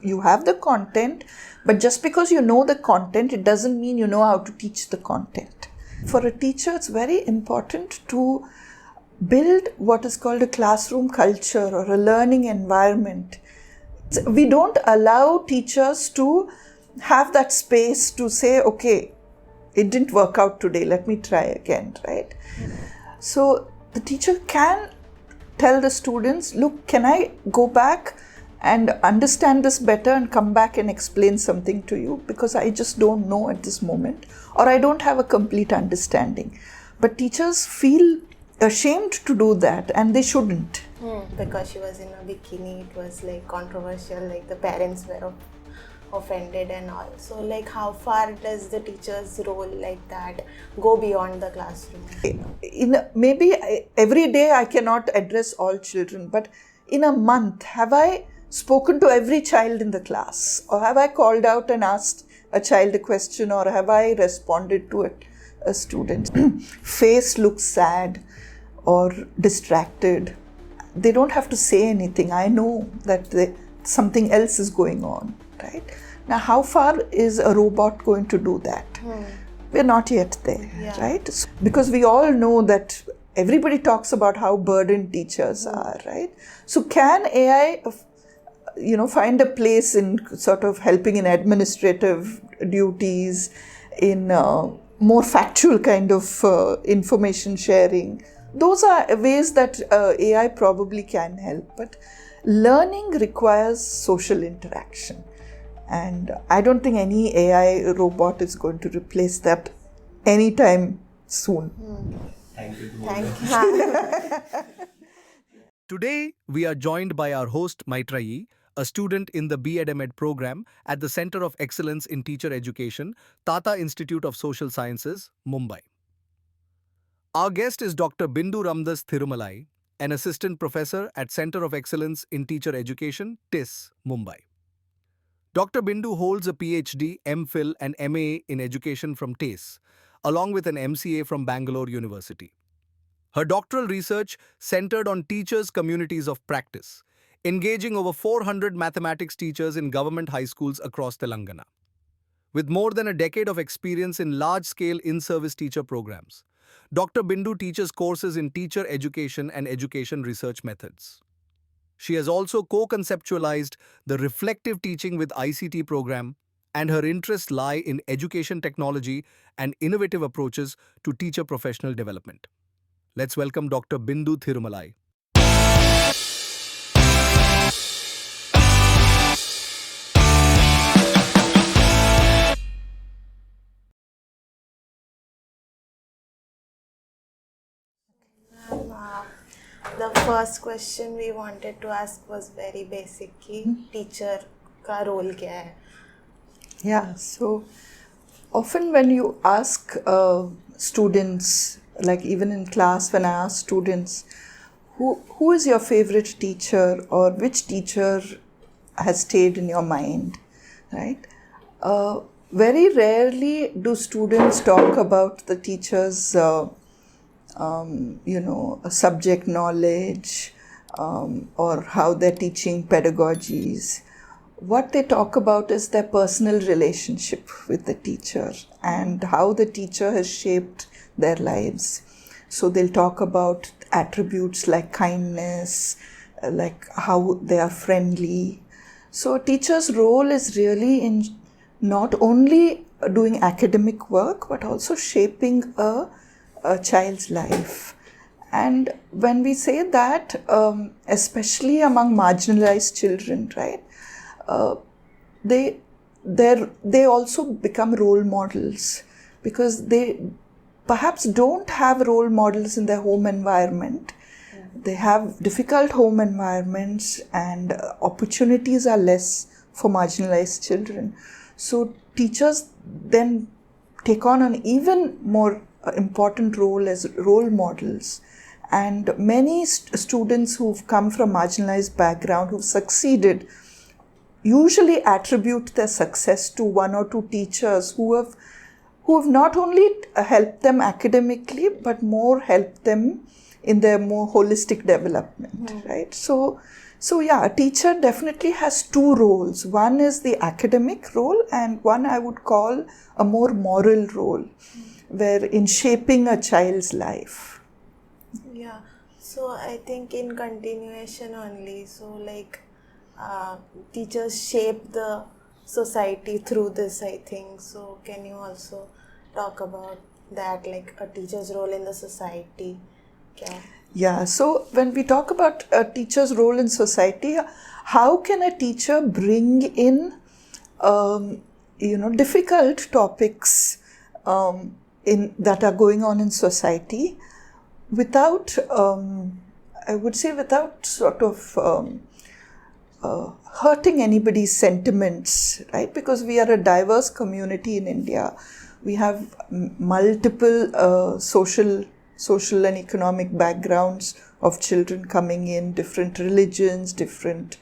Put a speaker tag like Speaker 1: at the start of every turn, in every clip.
Speaker 1: You have the content, but just because you know the content, it doesn't mean you know how to teach the content. For a teacher, it's very important to build what is called a classroom culture or a learning environment. We don't allow teachers to have that space to say, okay, it didn't work out today, let me try again, right? So the teacher can tell the students, look, can I go back and understand this better and come back and explain something to you, because I just don't know at this moment, or I don't have a complete understanding. But teachers feel ashamed to do that, and they shouldn't.
Speaker 2: Because she was in a bikini, it was like controversial, like the parents were offended and all. So like how far does the teacher's role like that go beyond the classroom?
Speaker 1: Maybe every day I cannot address all children, but in a month, have I spoken to every child in the class? Or have I called out and asked a child a question, or have I responded to a student? Face looks sad or distracted. They don't have to say anything. I know that something else is going on, right? Now, how far is a robot going to do that? We're not yet there, right? Because we all know that everybody talks about how burdened teachers are, right? So can AI find a place in sort of helping in administrative duties, in more factual kind of information sharing? Those are ways that AI probably can help, but learning requires social interaction. And I don't think any AI robot is going to replace that anytime soon.
Speaker 3: Thank you.
Speaker 2: Thank you.
Speaker 4: Today, we are joined by our host Maitrayee, a student in the B.Ed.M.Ed program at the Center of Excellence in Teacher Education, Tata Institute of Social Sciences, Mumbai. Our guest is Dr. Bindu Ramdas Thirumalai, an assistant professor at Center of Excellence in Teacher Education, TIS, Mumbai. Dr. Bindu holds a PhD, MPhil and MA in education from TIS, along with an MCA from Bangalore University. Her doctoral research centered on teachers' communities of practice, engaging over 400 mathematics teachers in government high schools across Telangana. With more than a decade of experience in large-scale in-service teacher programs, Dr. Bindu teaches courses in teacher education and education research methods. She has also co-conceptualized the Reflective Teaching with ICT program, and her interests lie in education technology and innovative approaches to teacher professional development. Let's welcome Dr. Bindu Thirumalai.
Speaker 2: The first question we wanted to ask was very basic. Teacher का role क्या है?
Speaker 1: Yeah, so often when you ask students, like even in class, when I ask students, who is your favorite teacher, or which teacher has stayed in your mind, right? Very rarely do students talk about the teacher's subject knowledge or how they're teaching pedagogies. What they talk about is their personal relationship with the teacher and how the teacher has shaped their lives. So they'll talk about attributes like kindness, like how they are friendly. So a teacher's role is really in not only doing academic work, but also shaping a child's life. And when we say that, especially among marginalized children, right, they also become role models, because they perhaps don't have role models in their home environment. They have difficult home environments, and opportunities are less for marginalized children. So teachers then take on an even more important role as role models. And many students who've come from marginalized background, who've succeeded, usually attribute their success to one or two teachers who have not only helped them academically, but more helped them in their more holistic development, right? So So yeah, a teacher definitely has two roles. One is the academic role, and one I would call a more moral role, where in shaping a child's life.
Speaker 2: Yeah, so I think in continuation only, so like teachers shape the society through this, I think. So can you also talk about that, like a teacher's role in the society?
Speaker 1: Yeah, so when we talk about a teacher's role in society, how can a teacher bring in, difficult topics that are going on in society without, I would say, without sort of hurting anybody's sentiments, right? Because we are a diverse community in India. We have multiple social and economic backgrounds of children coming in, different religions, different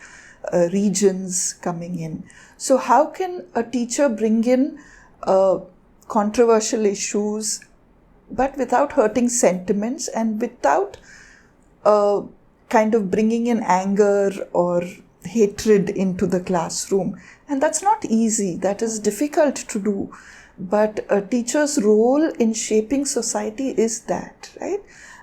Speaker 1: regions coming in. So how can a teacher bring in controversial issues, but without hurting sentiments and without kind of bringing in anger or hatred into the classroom? And that's not easy. That is difficult to do. But a teacher's role in shaping society is that, right?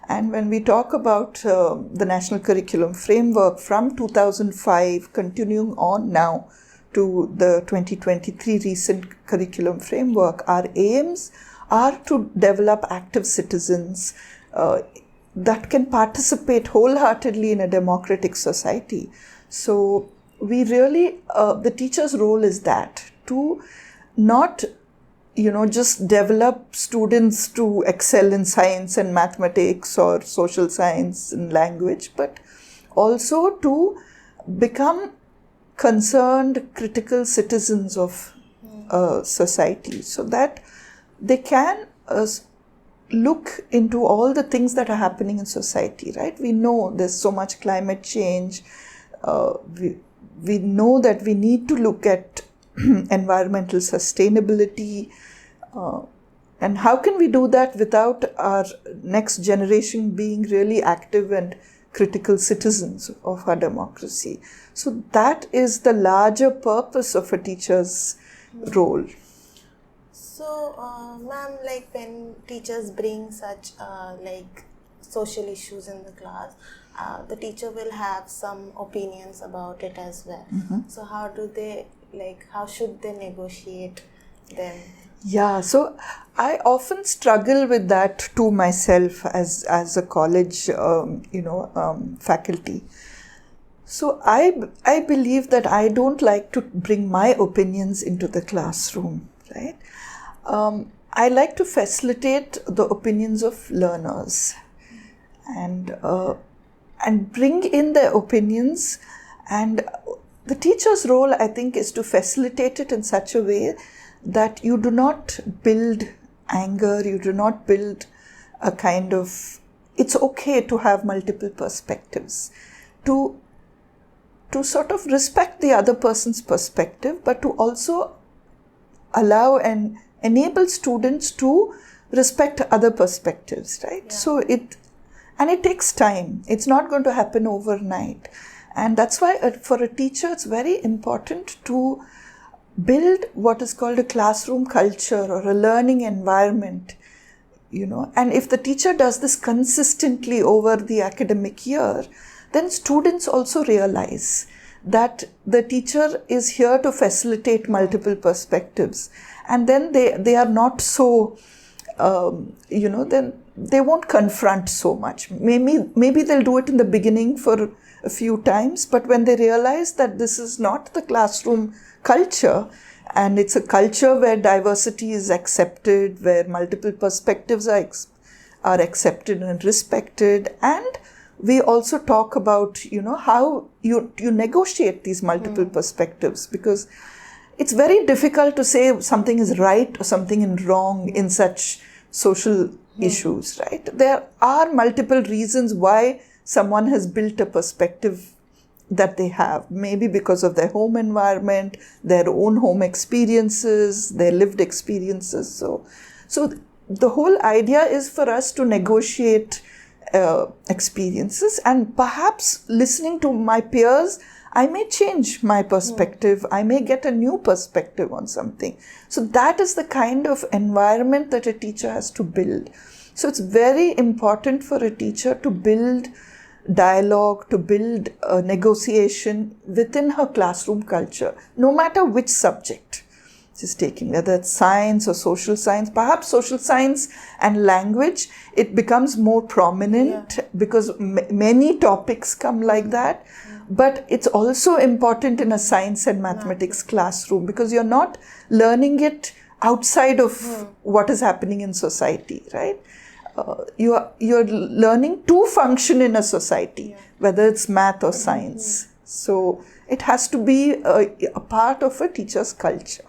Speaker 1: And when we talk about the National Curriculum Framework from 2005, continuing on now to the 2023 recent curriculum framework, our aims are to develop active citizens that can participate wholeheartedly in a democratic society. So we really, the teacher's role is that, to not just develop students to excel in science and mathematics or social science and language, but also to become concerned, critical citizens of society, so that they can look into all the things that are happening in society, right? We know there's so much climate change. We know that we need to look at environmental sustainability, and how can we do that without our next generation being really active and critical citizens of our democracy? So that is the larger purpose of a teacher's role.
Speaker 2: So, ma'am, like when teachers bring such like social issues in the class, the teacher will have some opinions about it as well. So how should they negotiate them?
Speaker 1: Yeah, so I often struggle with that too myself as a college, faculty. So I believe that I don't like to bring my opinions into the classroom, right? I like to facilitate the opinions of learners and bring in their opinions. And the teacher's role, I think, is to facilitate it in such a way that you do not build anger, you do not build a kind of, it's okay to have multiple perspectives, to sort of respect the other person's perspective, but to also allow and enable students to respect other perspectives, right? Yeah. So it takes time. It's not going to happen overnight. And that's why for a teacher, it's very important to build what is called a classroom culture or a learning environment, And if the teacher does this consistently over the academic year, then students also realize that the teacher is here to facilitate multiple perspectives. And then they are not so, then they won't confront so much. Maybe they'll do it in the beginning for a few times, but when they realize that this is not the classroom culture, and it's a culture where diversity is accepted, where multiple perspectives are accepted and respected, and we also talk about, how you negotiate these multiple perspectives, because it's very difficult to say something is right or something is wrong in such social issues, right? There are multiple reasons why someone has built a perspective that they have, maybe because of their home environment, their own home experiences, their lived experiences. So the whole idea is for us to negotiate experiences, and perhaps listening to my peers, I may change my perspective. I may get a new perspective on something. So that is the kind of environment that a teacher has to build. So it's very important for a teacher to build dialogue, to build a negotiation within her classroom culture, no matter which subject she's taking, whether it's science or social science. Perhaps social science and language, it becomes more prominent because many topics come like that. But it's also important in a science and mathematics classroom because you're not learning it outside of what is happening in society, right? You're learning to function in a society, whether it's math or science. So it has to be a part of a teacher's culture.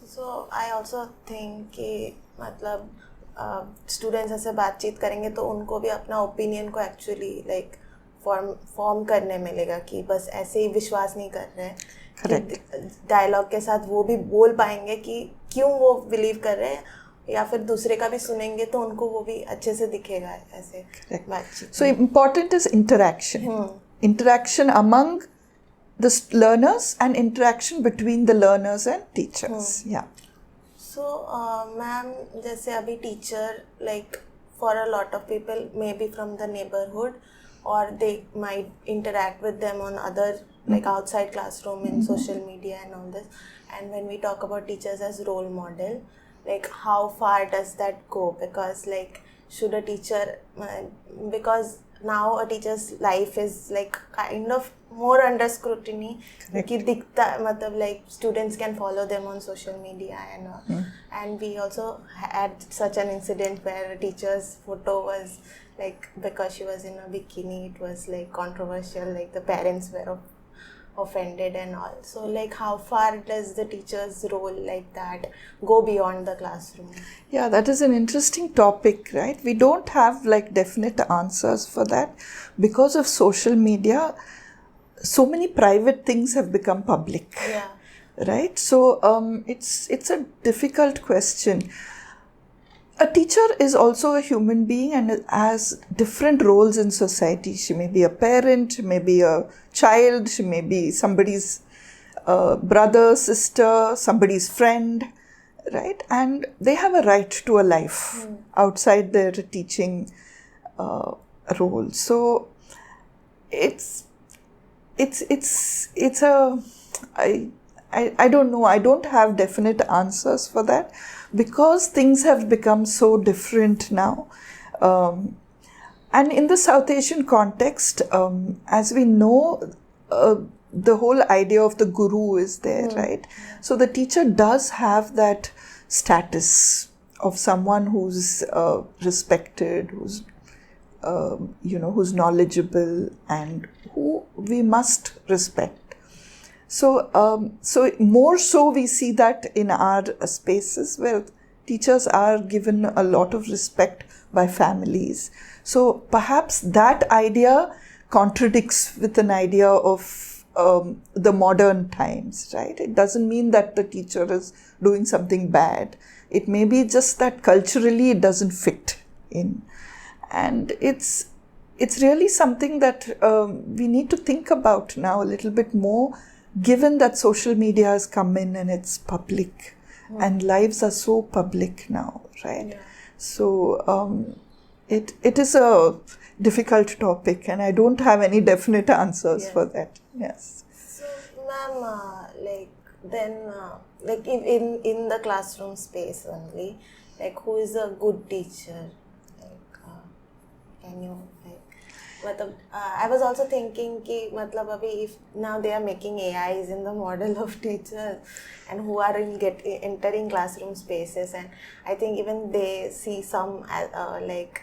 Speaker 2: So I also think कि मतलब students ऐसे बातचीत करेंगे तो उनको भी अपना opinion को actually like form करने मिलेगा कि बस ऐसे ही विश्वास नहीं कर रहे हैं.
Speaker 1: Correct.
Speaker 2: डायलॉग के साथ वो भी बोल पाएंगे कि क्यों वो बिलीव कर रहे हैं, या फिर दूसरे का भी सुनेंगे तो उनको वो भी अच्छे से दिखेगा ऐसे बातचीत.
Speaker 1: So important is interaction. Interaction among the learners and interaction between the learners and teachers. Yeah.
Speaker 2: So, ma'am, जैसे अभी teacher, like for a lot of people, maybe from the neighborhood, or they might interact with them on other, like outside classroom in social media and all this. And when we talk about teachers as role model, like how far does that go? Because like, should a teacher, because now a teacher's life is like kind of more under scrutiny. कि दिखता मतलब like students can follow them on social media and we also had such an incident where a teacher's photo was like, because she was in a bikini, it was like controversial, like the parents were offended and all. So like how far does the teacher's role like that go beyond the classroom?
Speaker 1: Yeah, that is an interesting topic, right? We don't have like definite answers for that. Because of social media, so many private things have become public.
Speaker 2: Yeah.
Speaker 1: Right? So it's a difficult question. A teacher is also a human being and has different roles in society. She may be a parent, she may be a child, she may be somebody's brother, sister, somebody's friend, right? And they have a right to a life outside their teaching role. So I don't know. I don't have definite answers for that because things have become so different now. And in the South Asian context, as we know, the whole idea of the guru is there, right? So the teacher does have that status of someone who's respected, who's who's knowledgeable and who we must respect. So, more so we see that in our spaces where teachers are given a lot of respect by families. So, perhaps that idea contradicts with an idea of the modern times, right? It doesn't mean that the teacher is doing something bad. It may be just that culturally it doesn't fit in. And it's really something that we need to think about now a little bit more, given that social media has come in and it's public and lives are so public now, right? Yeah. So it is a difficult topic and I don't have any definite answers for that. Yes.
Speaker 2: So, ma'am, like then, like in the classroom space only, like who is a good teacher? Like, can you like? I was also thinking कि मतलब अभी if now they are making AIs in the model of teachers and who are entering classroom spaces, and I think even they see some like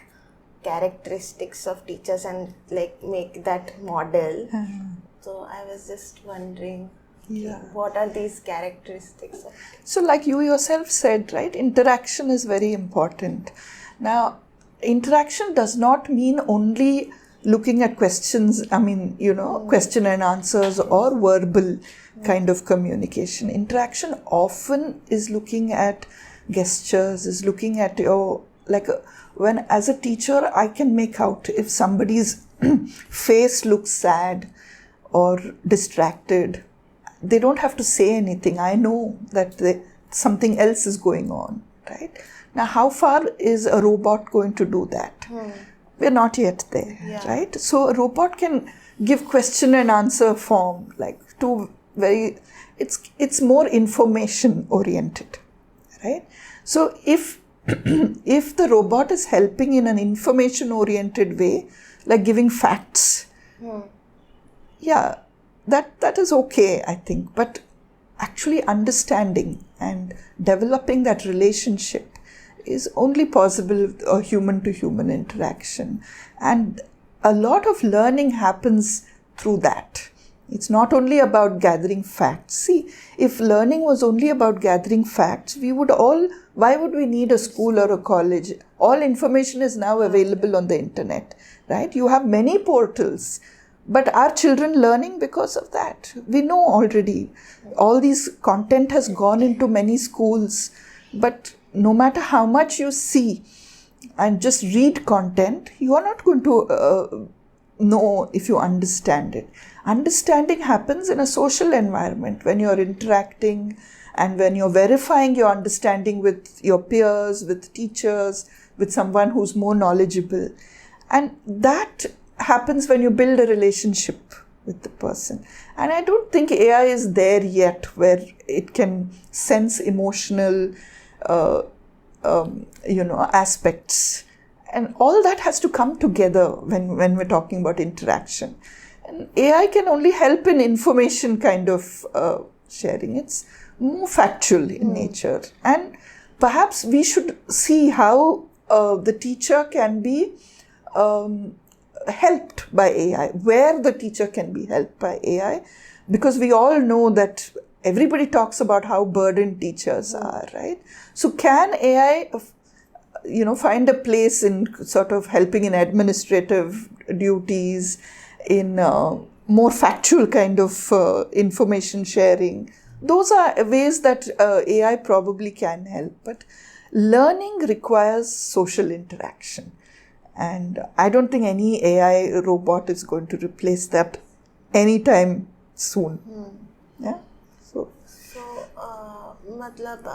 Speaker 2: characteristics of teachers and like make that model. So I was just wondering, what are these characteristics of teachers?
Speaker 1: So like you yourself said, right, interaction is very important. Now, interaction does not mean only looking at questions, question and answers or verbal kind of communication. Interaction often is looking at gestures, is looking at your like when as a teacher I can make out if somebody's face looks sad or distracted. They don't have to say anything. I know that something else is going on, right? Now, how far is a robot going to do that? We're not yet there, right? So a robot can give question and answer form, like it's more information oriented, right? So if if the robot is helping in an information oriented way, like giving facts, that is okay, I think. But actually understanding and developing that relationship is only possible with a human-to-human interaction. And a lot of learning happens through that. It's not only about gathering facts. See, if learning was only about gathering facts, why would we need a school or a college? All information is now available on the internet, right? You have many portals. But are children learning because of that? We know already. All these content has gone into many schools. But no matter how much you see and just read content, you are not going to know if you understand it. Understanding happens in a social environment when you're interacting and when you're verifying your understanding with your peers, with teachers, with someone who's more knowledgeable. And that happens when you build a relationship with the person. And I don't think AI is there yet where it can sense emotional aspects. And all that has to come together when we're talking about interaction. And AI can only help in information kind of sharing. It's more factual in nature. And perhaps we should see how the teacher can be helped by AI, where the teacher can be helped by AI, because we all know that everybody talks about how burdened teachers are, right? So can AI, find a place in sort of helping in administrative duties, in more factual kind of information sharing? Those are ways that AI probably can help, but learning requires social interaction. And I don't think any AI robot is going to replace that anytime soon. Yeah. So
Speaker 2: मतलब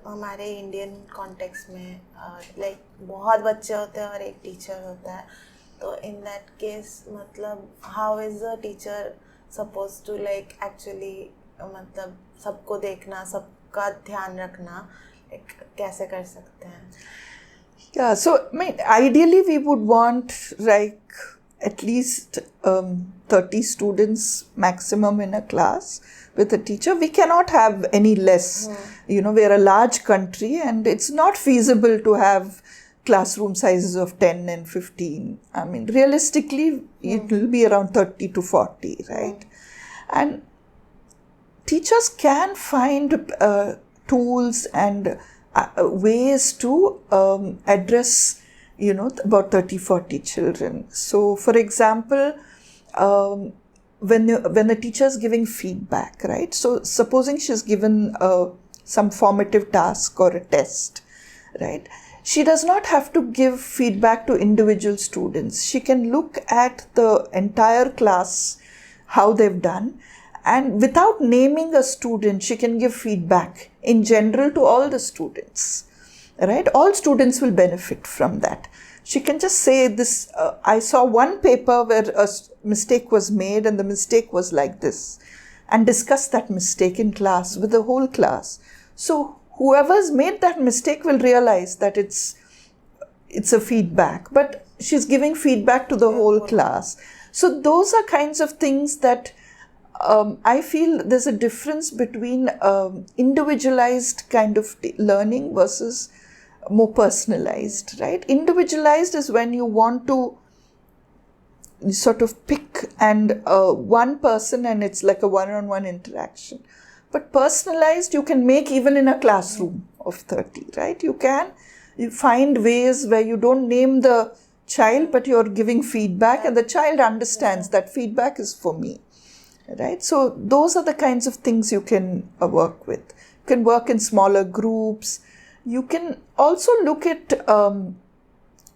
Speaker 2: हमारे Indian context में like बहुत बच्चे होते हैं और एक teacher होता है, तो इन दैट केस मतलब how is a teacher suppose to like actually मतलब सबको देखना, सबका ध्यान रखना, कैसे कर सकते हैं?
Speaker 1: Yeah, so ideally we would want like at least 30 students maximum in a class with a teacher. We cannot have any less. We're a large country and it's not feasible to have classroom sizes of 10 and 15. I mean, realistically, it will be around 30 to 40, right? And teachers can find tools and ways to address, about 30, 40 children. So, for example, when the teacher is giving feedback, right? So, supposing she's given some formative task or a test, right? She does not have to give feedback to individual students. She can look at the entire class, how they've done, and without naming a student, she can give feedback in general to all the students, right? All students will benefit from that. She can just say this, I saw one paper where a mistake was made and the mistake was like this, and discuss that mistake in class with the whole class. So whoever's made that mistake will realize that it's a feedback, but she's giving feedback to the whole class. So those are kinds of things that I feel there's a difference between individualized kind of learning versus more personalized, right? Individualized is when you want to sort of pick and one person and it's like a one-on-one interaction. But personalized you can make even in a classroom of 30, right? You find ways where you don't name the child, but you're giving feedback and the child understands that feedback is for me. Right? So those are the kinds of things you can work with. You can work in smaller groups. You can also look at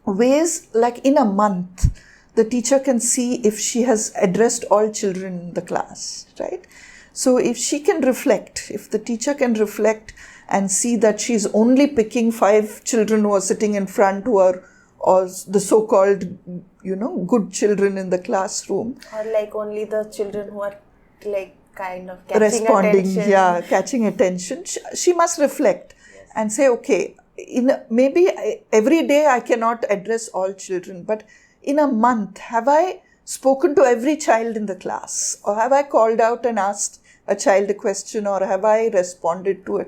Speaker 1: ways like in a month, the teacher can see if she has addressed all children in the class, right? So if she can reflect, if the teacher can reflect and see that she's only picking 5 children who are sitting in front who are or the so-called, good children in the classroom.
Speaker 2: Or like only the children who are like kind of catching
Speaker 1: responding,
Speaker 2: attention.
Speaker 1: Catching attention. She must reflect and say, okay, maybe every day I cannot address all children, but in a month, have I spoken to every child in the class? Or have I called out and asked a child a question, or have I responded to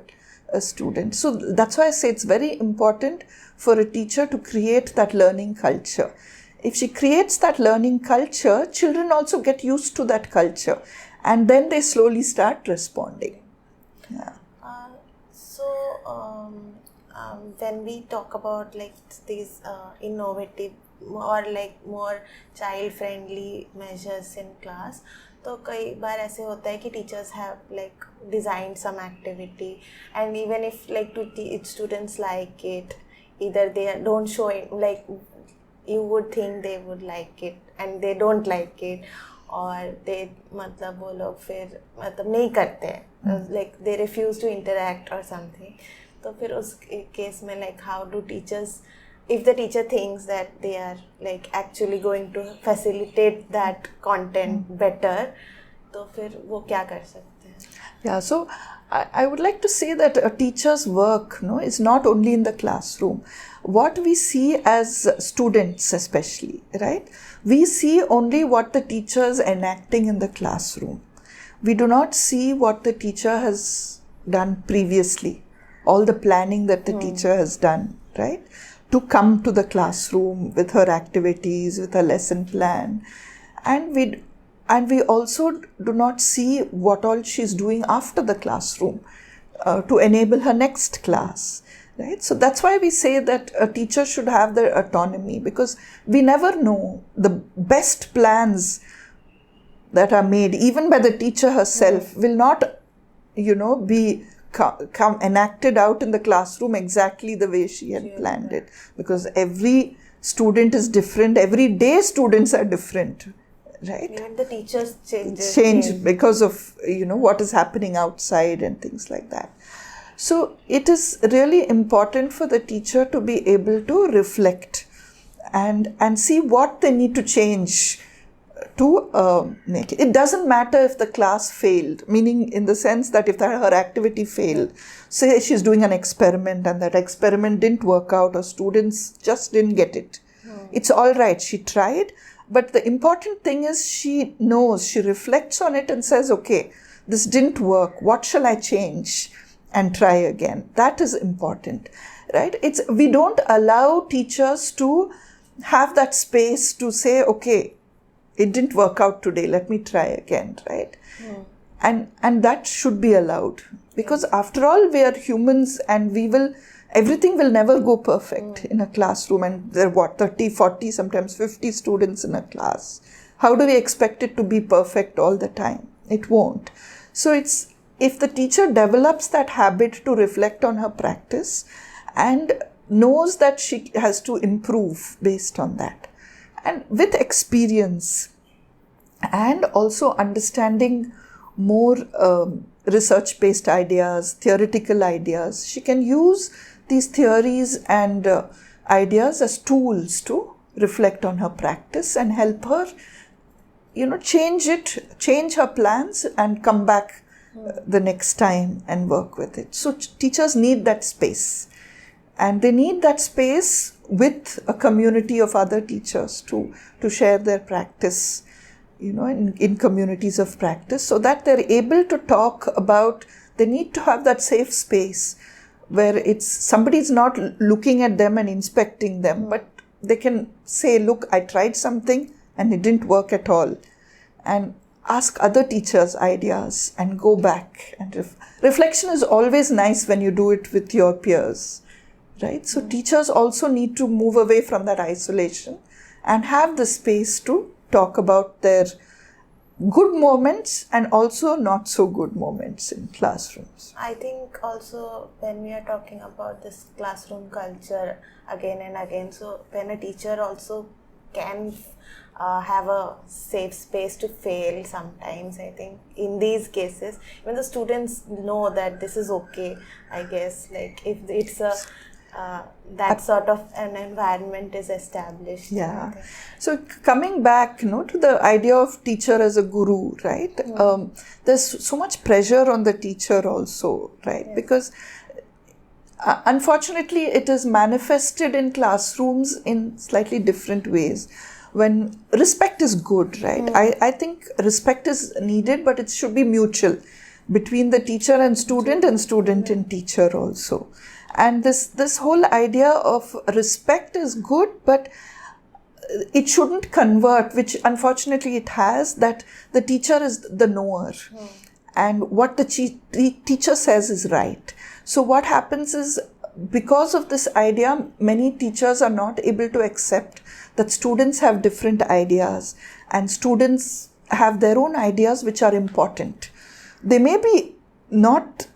Speaker 1: a student? So that's why I say it's very important for a teacher to create that learning culture. If she creates that learning culture, children also get used to that culture, and then they slowly start responding. Yeah.
Speaker 2: When we talk about like these innovative or like more child friendly measures in class, तो कई बार ऐसे होता है कि teachers have like designed some activity, and even if like students like it, either they don't show it, like you would think they would like it and they don't like it, और they मतलब वो लोग फिर मतलब नहीं करते हैं, like they refuse to interact or something. तो फिर उस केस में like how do teachers, if the teacher thinks that they are like actually going to facilitate that content better, तो फिर वो क्या कर सकते हैं?
Speaker 1: Yeah, so I would like to say that a teacher's work is not only in the classroom. What we see as students especially, right? We see only what the teacher is enacting in the classroom. We do not see what the teacher has done previously, all the planning that the teacher has done, right? To come to the classroom with her activities, with her lesson plan. And we also do not see what all she's doing after the classroom to enable her next class, right? So that's why we say that a teacher should have their autonomy, because we never know the best plans that are made, even by the teacher herself, will not, be come enacted out in the classroom exactly the way she had planned it, because every student is different. Every day students are different, right?
Speaker 2: Even the teachers
Speaker 1: change because of what is happening outside and things like that. So it is really important for the teacher to be able to reflect and see what they need to change to make it. It doesn't matter if the class failed, meaning in the sense that if her activity failed, say she's doing an experiment and that experiment didn't work out or students just didn't get it. It's all right, she tried, but the important thing is she knows, she reflects on it and says, okay, this didn't work, what shall I change and try again? That is important, right? We don't allow teachers to have that space to say, okay, it didn't work out today, let me try again, right? And that should be allowed, because after all, we are humans and everything will never go perfect in a classroom, and there are 30, 40, sometimes 50 students in a class. How do we expect it to be perfect all the time? It won't. So if the teacher develops that habit to reflect on her practice and knows that she has to improve based on that, and with experience and also understanding more research-based ideas, theoretical ideas, she can use these theories and ideas as tools to reflect on her practice and help her, change her plans and come back the next time and work with it. So teachers need that space, and they need that space with a community of other teachers to share their practice, in communities of practice, so that they're able to talk about, they need to have that safe space where somebody's not looking at them and inspecting them, but they can say, look, I tried something and it didn't work at all, and ask other teachers ideas and go back. And reflection is always nice when you do it with your peers, right? So teachers also need to move away from that isolation and have the space to talk about their good moments and also not so good moments in classrooms.
Speaker 2: I think also when we are talking about this classroom culture again and again, so when a teacher also can have a safe space to fail sometimes, I think in these cases, when the students know that this is okay, I guess, like if it's a that sort of an environment is established.
Speaker 1: Yeah. So coming back, to the idea of teacher as a guru, right? There's so much pressure on the teacher also, right? Yes. Because unfortunately, it is manifested in classrooms in slightly different ways. When respect is good, right? I think respect is needed, but it should be mutual between the teacher and student and teacher also. And this whole idea of respect is good, but it shouldn't convert, which unfortunately it has, that the teacher is the knower and what the teacher says is right. So what happens is, because of this idea, many teachers are not able to accept that students have different ideas and students have their own ideas which are important. They may be not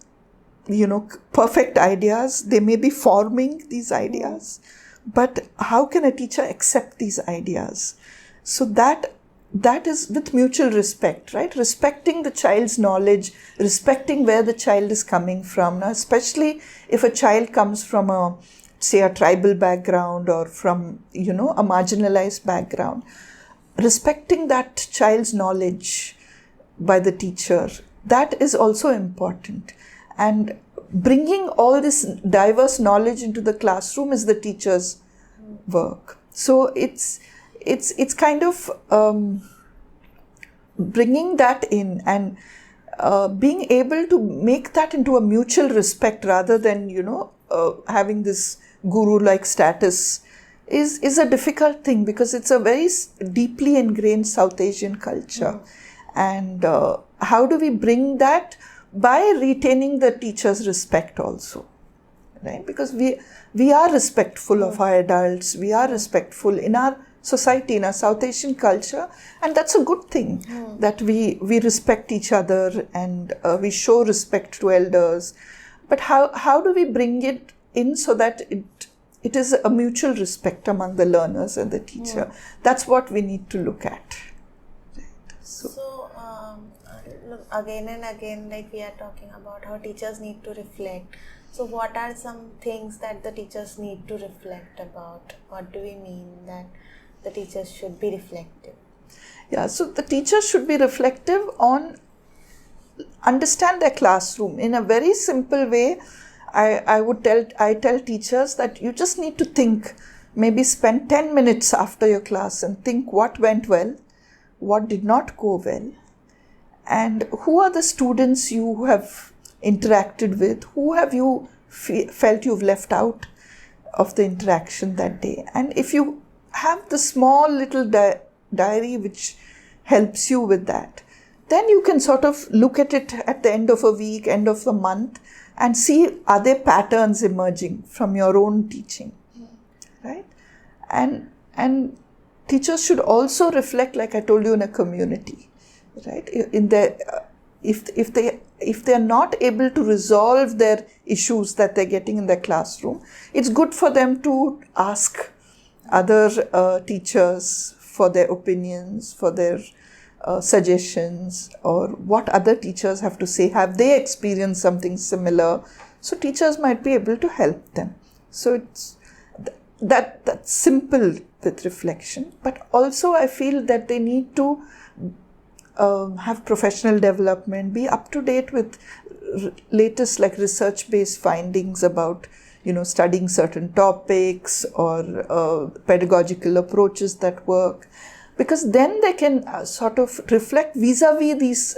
Speaker 1: perfect ideas, they may be forming these ideas, but how can a teacher accept these ideas? So that is with mutual respect, right? Respecting the child's knowledge, respecting where the child is coming from. Now, especially if a child comes from a tribal background or from, a marginalized background, respecting that child's knowledge by the teacher, that is also important. And bringing all this diverse knowledge into the classroom is the teacher's work. So it's kind of bringing that in and being able to make that into a mutual respect rather than having this guru-like status is a difficult thing, because it's a very deeply ingrained South Asian culture. And how do we bring that? By retaining the teacher's respect also, right? Because we are respectful of our adults, we are respectful in our society, in our South Asian culture, and that's a good thing, that we respect each other and we show respect to elders. But how do we bring it in so that it is a mutual respect among the learners and the teacher? That's what we need to look at. Right.
Speaker 2: So again and again, like we are talking about how teachers need to reflect. So what are some things that the teachers need to reflect about? What do we mean that the teachers should be reflective?
Speaker 1: Yeah, so the teachers should be reflective on understand their classroom in a very simple way. I tell teachers that you just need to think, maybe spend 10 minutes after your class and think what went well, what did not go well, and who are the students you have interacted with, who have you felt you've left out of the interaction that day. And if you have the small little diary which helps you with that, then you can sort of look at it at the end of a week, end of the month, and see, are there patterns emerging from your own teaching, right? And teachers should also reflect, like I told you, in a community, right? In their if they are not able to resolve their issues that they're getting in their classroom, it's good for them to ask other teachers for their opinions, for their suggestions, or what other teachers have to say. Have they experienced something similar? So teachers might be able to help them. So it's that's simple with reflection. But also I feel that they need to have professional development, be up to date with latest like research-based findings about studying certain topics or pedagogical approaches that work, because then they can sort of reflect vis-a-vis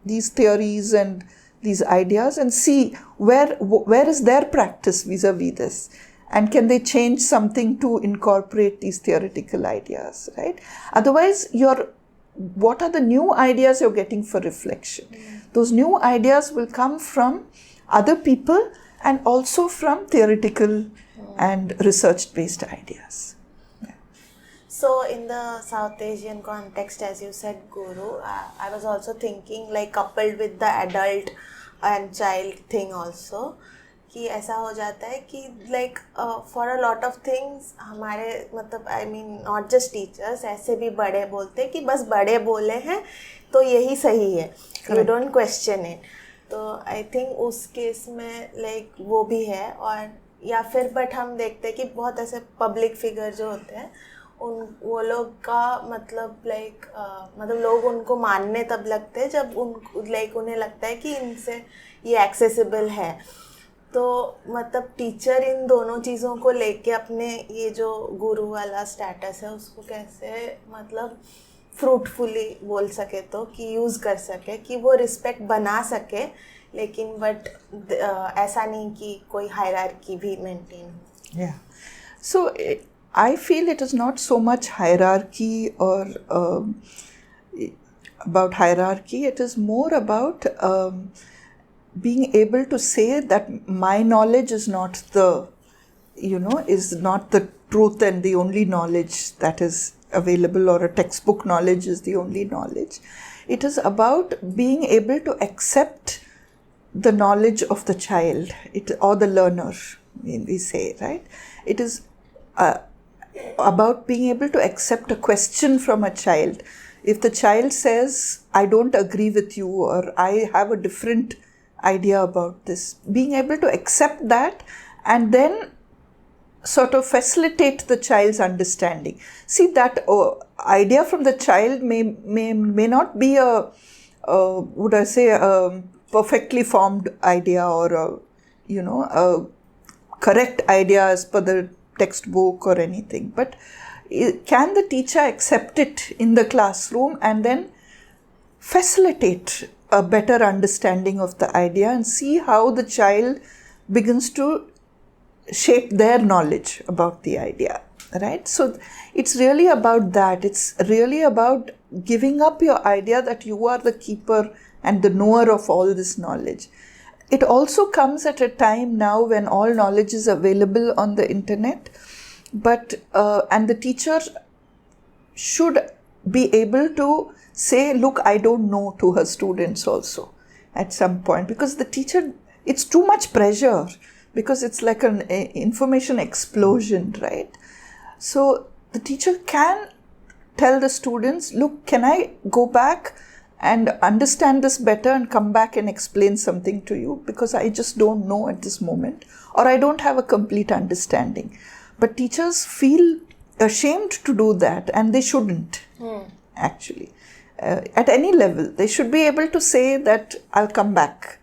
Speaker 1: these theories and these ideas and see where is their practice vis-a-vis this, and can they change something to incorporate these theoretical ideas, right? Otherwise, what are the new ideas you're getting for reflection? Those new ideas will come from other people and also from theoretical and research-based ideas.
Speaker 2: So in the South Asian context, as you said, Guru, I was also thinking like coupled with the adult and child thing also, कि ऐसा हो जाता है कि like for a lot of things हमारे मतलब I mean not just teachers, ऐसे भी बड़े बोलते हैं कि बस बड़े बोले हैं तो यही सही है, you don't question it. तो आई थिंक उस केस में लाइक वो भी है. और या फिर बट हम देखते हैं कि बहुत ऐसे पब्लिक फिगर जो होते हैं उन वो लोग का मतलब लाइक मतलब लोग उनको मानने तब लगते हैं जब उन्हें लगता है कि इनसे ये एक्सेसिबल है. तो मतलब टीचर इन दोनों चीज़ों को लेके अपने ये जो गुरु वाला स्टेटस है उसको कैसे मतलब फ्रूटफुली बोल सके, तो कि यूज़ कर सके कि वो रिस्पेक्ट बना सके, लेकिन बट ऐसा नहीं कि कोई हायरार्की भी मेंटेन हो.
Speaker 1: Yeah. So I feel it is not so much hierarchy or about hierarchy. It is more about being able to say that my knowledge is not the, is not the truth and the only knowledge that is available, or a textbook knowledge is the only knowledge. It is about being able to accept the knowledge of the child, or the learner, we say, right? It is about being able to accept a question from a child. If the child says, I don't agree with you, or I have a different idea about this, being able to accept that and then sort of facilitate the child's understanding. See, that idea from the child may not be a perfectly formed idea, or a correct idea as per the textbook or anything, but can the teacher accept it in the classroom and then facilitate a better understanding of the idea and see how the child begins to shape their knowledge about the idea, right? So it's really about that. It's really about giving up your idea that you are the keeper and the knower of all this knowledge. It also comes at a time now when all knowledge is available on the internet, but and the teacher should be able to say, look, I don't know, to her students also at some point, because the teacher, it's too much pressure, because it's like an information explosion, right? So the teacher can tell the students, look, can I go back and understand this better and come back and explain something to you, because I just don't know at this moment, or I don't have a complete understanding. But teachers feel ashamed to do that, and they shouldn't, actually. At any level, they should be able to say that I'll come back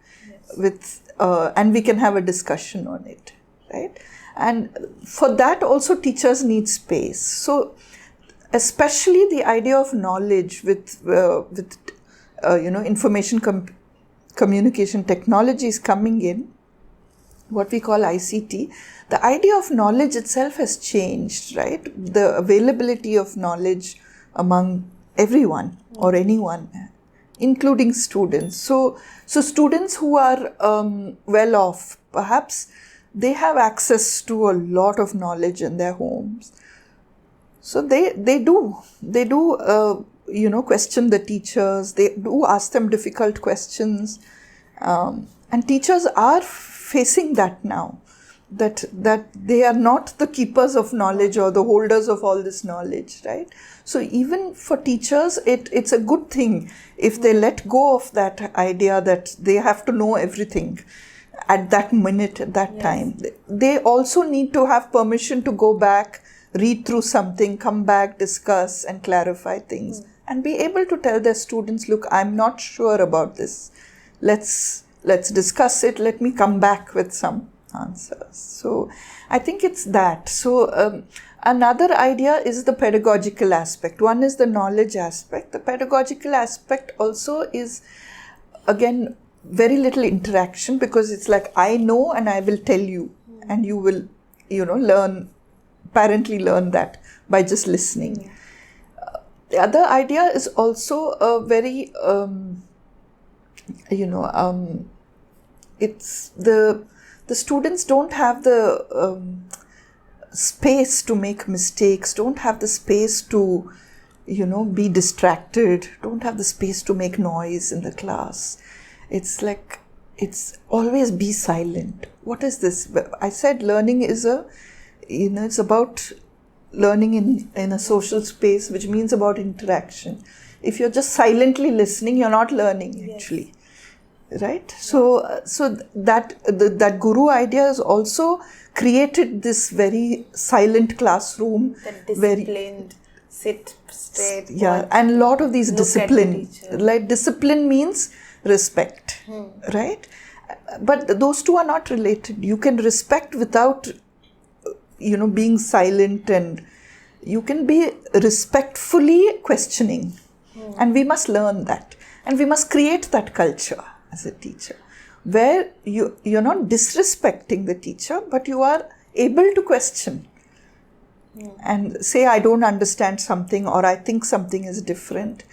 Speaker 1: with, and we can have a discussion on it, right? And for that also teachers need space. So especially the idea of knowledge with information communication technologies coming in, what we call ICT, the idea of knowledge itself has changed, right? The availability of knowledge among everyone or anyone, including students. So students who are well off, perhaps they have access to a lot of knowledge in their homes. So they do question the teachers. They do ask them difficult questions, and teachers are facing that now. That they are not the keepers of knowledge or the holders of all this knowledge, right? So even for teachers, it's a good thing if they let go of that idea that they have to know everything at that minute, at that time. They also need to have permission to go back, read through something, come back, discuss and clarify things, and be able to tell their students, look, I'm not sure about this. Let's discuss it. Let me come back with some answers. So I think it's that. So another idea is the pedagogical aspect. One is the knowledge aspect. The pedagogical aspect also is, again, very little interaction, because it's like, I know and I will tell you, and you will, apparently learn that by just listening. The other idea is also a very, it's the students don't have the space to make mistakes, don't have the space to, be distracted, don't have the space to make noise in the class. It's like, it's always be silent. What is this? I said learning is it's about learning in a social space, which means about interaction. If you're just silently listening, you're not learning actually. Yes. Right? So that guru idea has also created this very silent classroom.
Speaker 2: That disciplined, sit straight.
Speaker 1: Yeah, and a lot of these discipline. Like discipline means respect, right? But those two are not related. You can respect without, being silent, and you can be respectfully questioning. And we must learn that. And we must create that culture as a teacher, where you're not disrespecting the teacher, but you are able to question. And say, I don't understand something, or I think something is different.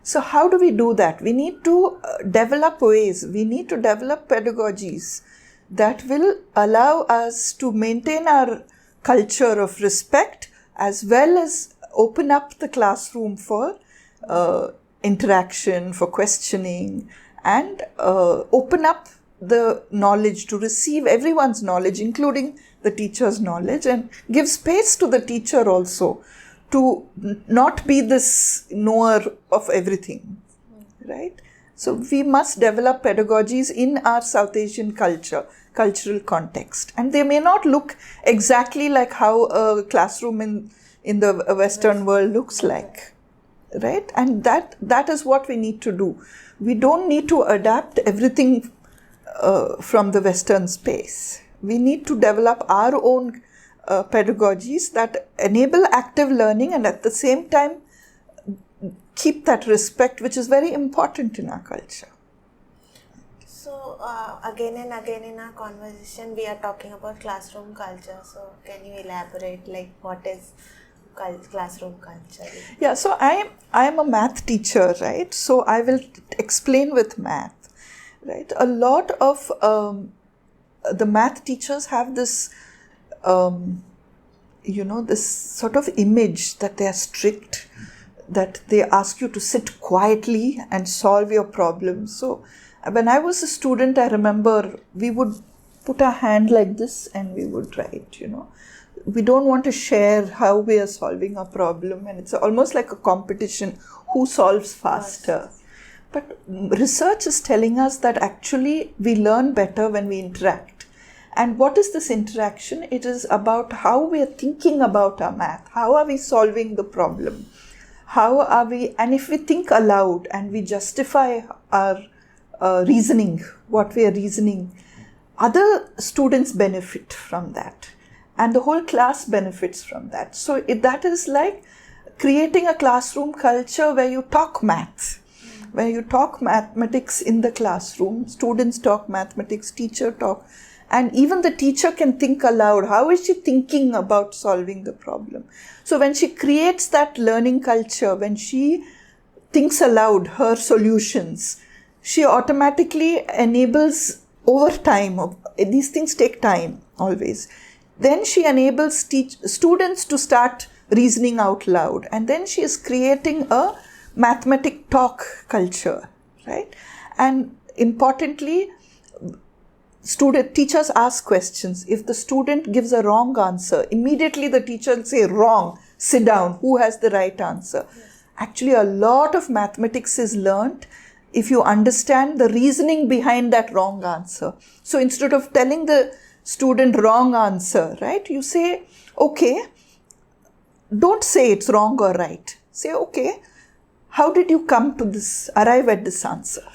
Speaker 1: So how do we do that? We need to develop ways, we need to develop pedagogies that will allow us to maintain our culture of respect, as well as open up the classroom for interaction, for questioning, and open up the knowledge to receive everyone's knowledge, including the teacher's knowledge, and give space to the teacher also to not be this knower of everything, right? So we must develop pedagogies in our South Asian cultural context, and they may not look exactly like how a classroom in the Western world looks like, right? And that is what we need to do. We don't need to adapt everything from the Western space. We need to develop our own pedagogies that enable active learning, and at the same time keep that respect, which is very important in our culture.
Speaker 2: So again and again in our conversation we are talking about classroom culture. So can you elaborate, like, what is classroom culture?
Speaker 1: Yeah, so I am a math teacher, right? So I will explain with math, right? A lot of the math teachers have this, this sort of image that they are strict, that they ask you to sit quietly and solve your problems. So when I was a student, I remember we would put our hand like this and we would write, We don't want to share how we are solving a problem, and it's almost like a competition, who solves faster. But research is telling us that actually we learn better when we interact. And what is this interaction? It is about how we are thinking about our math. How are we solving the problem? How are we, and if we think aloud and we justify our reasoning, what we are reasoning, other students benefit from that. And the whole class benefits from that. So that is like creating a classroom culture where you talk math, where you talk mathematics in the classroom. Students talk mathematics, teacher talk, and even the teacher can think aloud. How is she thinking about solving the problem? So when she creates that learning culture, when she thinks aloud her solutions, she automatically enables, over time, these things take time always, then she enables students to start reasoning out loud, and then she is creating a mathematic talk culture, right? And importantly, teachers ask questions. If the student gives a wrong answer, immediately the teacher will say, wrong, sit down, who has the right answer? Yes. Actually, a lot of mathematics is learnt if you understand the reasoning behind that wrong answer. So instead of telling the student wrong answer, right, you say, okay, don't say it's wrong or right. Say, okay, how did you arrive at this answer?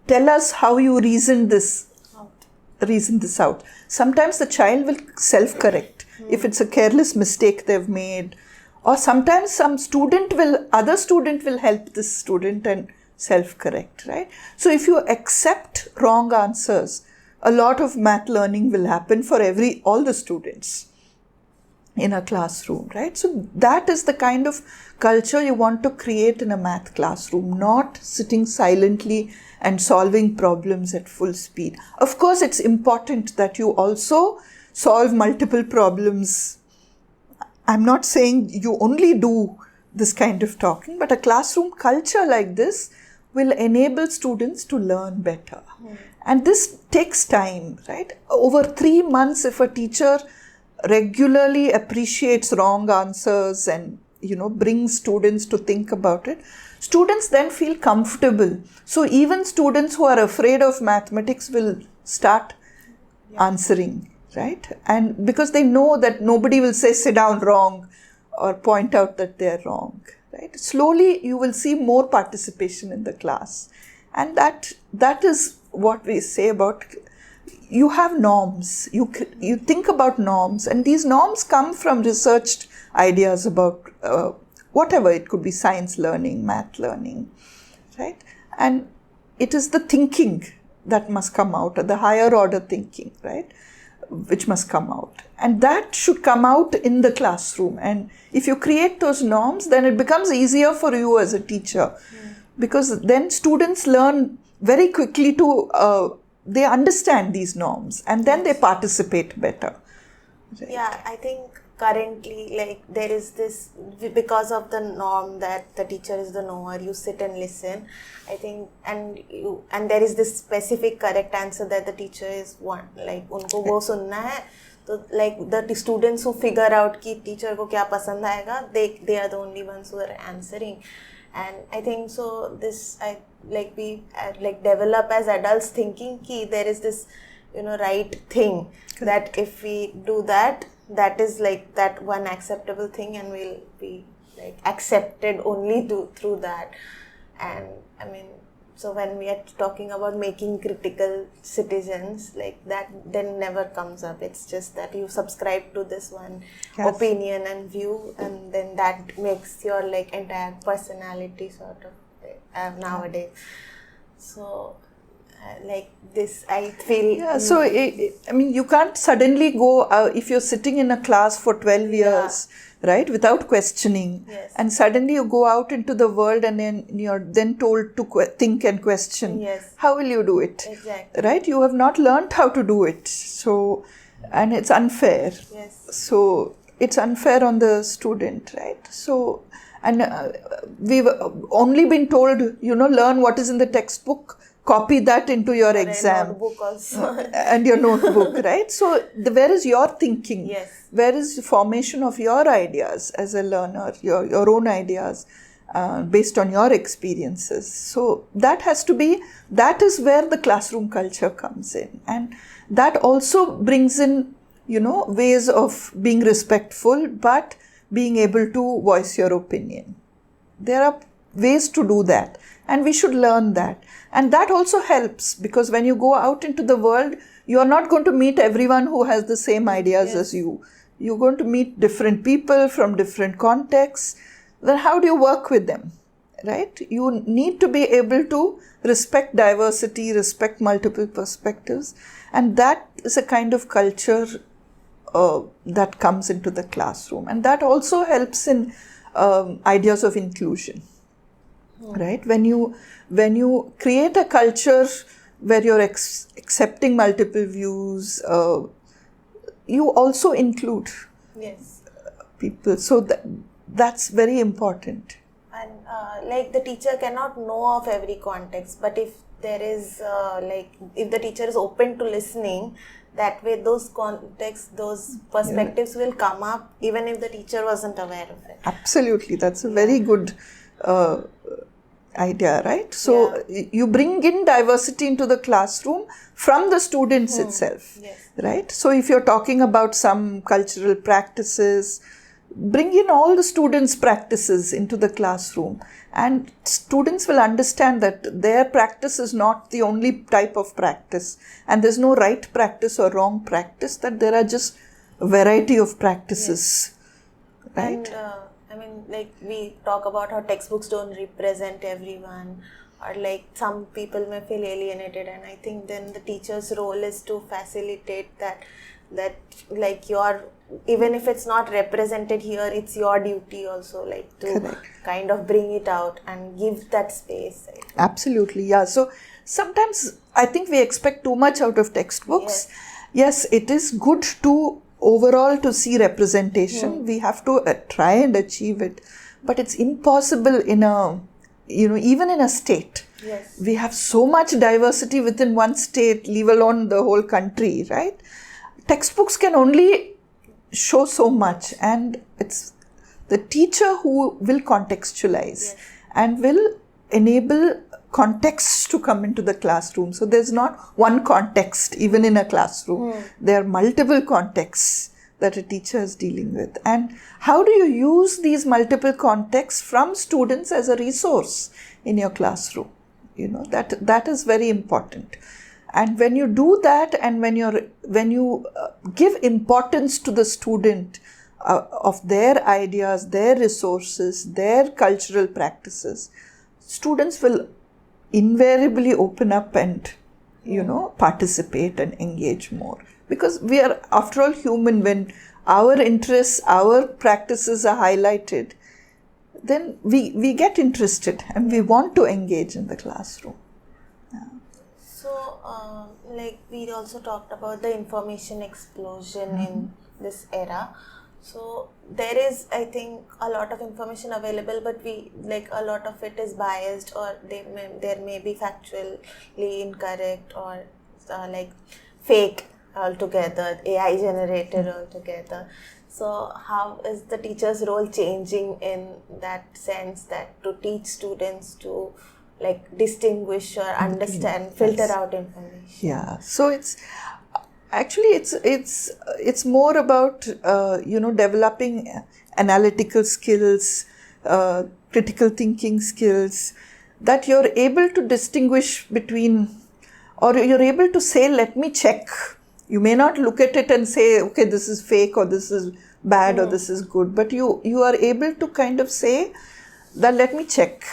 Speaker 1: Tell us how you reasoned this out. Sometimes the child will self-correct if it's a careless mistake they've made, or sometimes other student will help this student and self-correct, right? So if you accept wrong answers, a lot of math learning will happen for all the students in a classroom, right? So that is the kind of culture you want to create in a math classroom, not sitting silently and solving problems at full speed. Of course, it's important that you also solve multiple problems I'm not saying you only do this kind of talking, but a classroom culture like this will enable students to learn better. And this takes time, right? Over 3 months, if a teacher regularly appreciates wrong answers and, brings students to think about it, students then feel comfortable. So even students who are afraid of mathematics will start answering, right? And because they know that nobody will say sit down wrong or point out that they're wrong, right? Slowly you will see more participation in the class. And that is what we say about, you have norms, you think about norms, and these norms come from researched ideas about whatever, it could be science learning, math learning, right? And it is the thinking that must come out, the higher order thinking, right, which must come out. And that should come out in the classroom. And if you create those norms, then it becomes easier for you as a teacher, because then students learn very quickly to, they understand these norms, and then they participate better. Right?
Speaker 2: Yeah, I think currently, like, there is this, because of the norm that the teacher is the knower, you sit and listen, I think, and there is this specific correct answer that the teacher is one, like, unko wo sunna hai. So, like, the students who figure out ki teacher ko kya pasand aayega, they are the only ones who are answering. And I think so this, we develop as adults thinking ki there is this, right thing. Correct. That if we do that is like that one acceptable thing, and we'll be like accepted only through that. And I mean, so when we are talking about making critical citizens, like that then never comes up. It's just that you subscribe to this one opinion and view, and then that makes your like entire personality sort of nowadays. So like this, I feel...
Speaker 1: Yeah, so I mean, you can't suddenly go, if you're sitting in a class for 12 years, right, without questioning, and suddenly you go out into the world and then you're then told to think and question.
Speaker 2: Yes.
Speaker 1: How will you do it?
Speaker 2: Exactly.
Speaker 1: Right? You have not learned how to do it. So, and it's unfair.
Speaker 2: Yes.
Speaker 1: So, it's unfair on the student, right? So, and we've only been told, learn what is in the textbook, copy that into your exam.
Speaker 2: Notebook also.
Speaker 1: And your notebook, right? So, where is your thinking?
Speaker 2: Yes.
Speaker 1: Where is the formation of your ideas as a learner, your own ideas based on your experiences? So, that is where the classroom culture comes in. And that also brings in, ways of being respectful, but being able to voice your opinion. There are ways to do that, and we should learn that. And that also helps, because when you go out into the world, you are not going to meet everyone who has the same ideas as you. You're going to meet different people from different contexts. Then how do you work with them, right? You need to be able to respect diversity, respect multiple perspectives. And that is a kind of culture that comes into the classroom. And that also helps in ideas of inclusion. Right? When you create a culture where you're accepting multiple views, you also include people. So that's very important.
Speaker 2: And like the teacher cannot know of every context, but if there is if the teacher is open to listening, that way those contexts, those perspectives will come up even if the teacher wasn't aware of it.
Speaker 1: Absolutely. That's a very good idea, right? So you bring in diversity into the classroom from the students itself, right? So if you're talking about some cultural practices, bring in all the students' practices into the classroom, and students will understand that their practice is not the only type of practice, and there's no right practice or wrong practice, that there are just a variety of practices, right?
Speaker 2: And I mean, like we talk about how textbooks don't represent everyone, or like some people may feel alienated, and I think then the teacher's role is to facilitate that like even if it's not represented here, it's your duty also, like to kind of bring it out and give that space.
Speaker 1: Absolutely, yeah. So sometimes I think we expect too much out of textbooks. Yes, it is good to overall to see representation. We have to try and achieve it, but it's impossible in a, even in a state.
Speaker 2: Yes.
Speaker 1: We have so much diversity within one state, leave alone the whole country, right? Textbooks can only show so much, and it's the teacher who will contextualize and will enable contexts to come into the classroom. So there's not one context even in a classroom. There are multiple contexts that a teacher is dealing with. And how do you use these multiple contexts from students as a resource in your classroom? That is very important. And when you do that, and when you give importance to the student of their ideas, their resources, their cultural practices, students will invariably open up and participate and engage more, because we are, after all, human. When our interests, our practices are highlighted, then we get interested and we want to engage in the classroom.
Speaker 2: So we also talked about the information explosion in this era. So there is, I think, a lot of information available, but a lot of it is biased, or there may be factually incorrect, or fake altogether, AI generated altogether. So how is the teacher's role changing in that sense, that to teach students to distinguish or understand, filter out information?
Speaker 1: Yeah. So it's more about developing analytical skills, critical thinking skills, that you're able to distinguish between, or you're able to say, let me check. You may not look at it and say, okay, this is fake, or this is bad, or this is good, but you are able to kind of say that, let me check.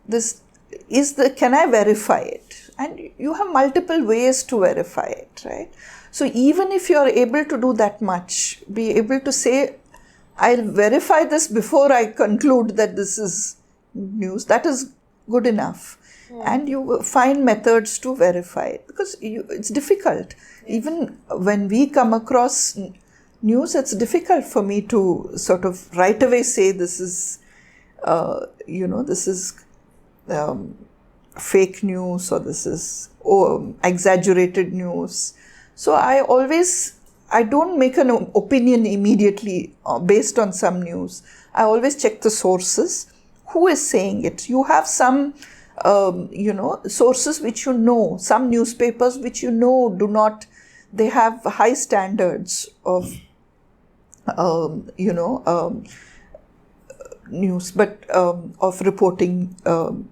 Speaker 1: Can I verify it? And you have multiple ways to verify it, right? So even if you are able to do that much, be able to say, I'll verify this before I conclude that this is news, that is good enough. And you find methods to verify it, because it's difficult. Even when we come across news, it's difficult for me to sort of right away say this is, this is fake news, or this is exaggerated news. So I don't make an opinion immediately based on some news. I always check the sources. Who is saying it? You have some, sources which some newspapers which they have high standards of, news, but of reporting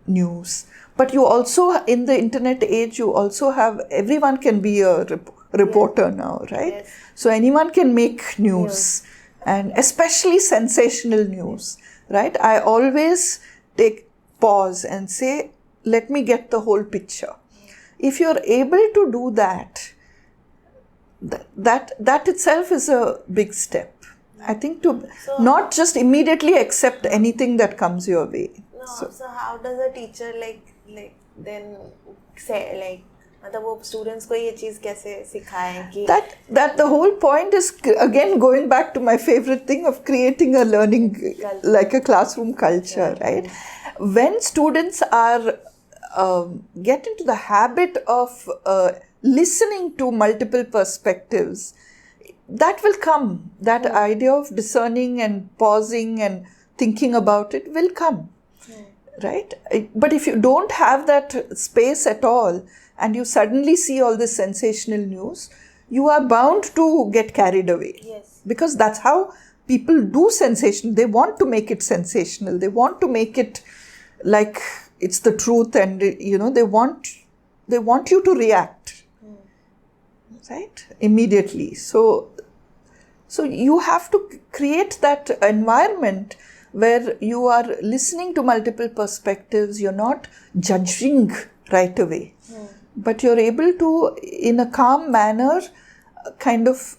Speaker 1: news. But you also, in the internet age, you also have, everyone can be a reporter now, right?
Speaker 2: Yes.
Speaker 1: So anyone can make news, and especially sensational news, right? I always take pause and say, let me get the whole picture. If you're able to do that, that itself is a big step. I think to not just immediately accept anything that comes your way.
Speaker 2: No, so how does a teacher then say मतलब वो students को ये चीज़ कैसे सिखाएं कि
Speaker 1: that the whole point is, again, going back to my favorite thing of creating a learning like a classroom culture, right? When students are get into the habit of listening to multiple perspectives, that will come. That idea of discerning and pausing and thinking about it will come, right? But if you don't have that space at all, and you suddenly see all this sensational news, you are bound to get carried away.
Speaker 2: Yes.
Speaker 1: Because that's how people do sensation. They want to make it sensational. They want to make it like it's the truth, and they want you to react, right? Immediately. So you have to create that environment where you are listening to multiple perspectives. You're not judging right away. But you're able to, in a calm manner, kind of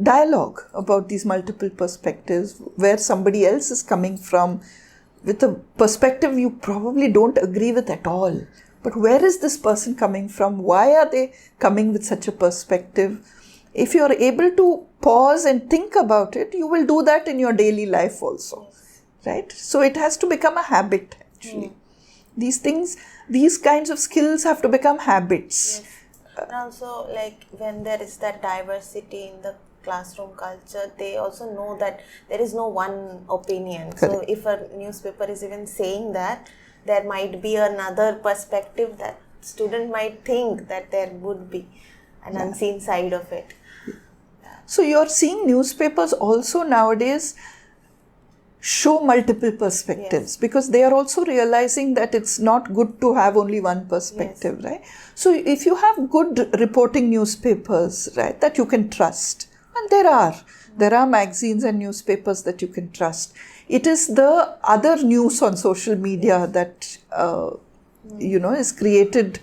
Speaker 1: dialogue about these multiple perspectives, where somebody else is coming from with a perspective you probably don't agree with at all. But where is this person coming from? Why are they coming with such a perspective? if you're able to pause and think about it, you will do that in your daily life also, right? So it has to become a habit, actually. These things, these kinds of skills have to become habits.
Speaker 2: And also, like, when there is that diversity in the classroom culture, they also know that there is no one opinion.
Speaker 1: Correct.
Speaker 2: So if a newspaper is even saying that, there might be another perspective that student might think that there would be an unseen side of it.
Speaker 1: So you're seeing newspapers also nowadays show multiple perspectives, because they are also realizing that it's not good to have only one perspective, right? So if you have good reporting newspapers, right, that you can trust, and there are magazines and newspapers that you can trust. It is the other news on social media that is created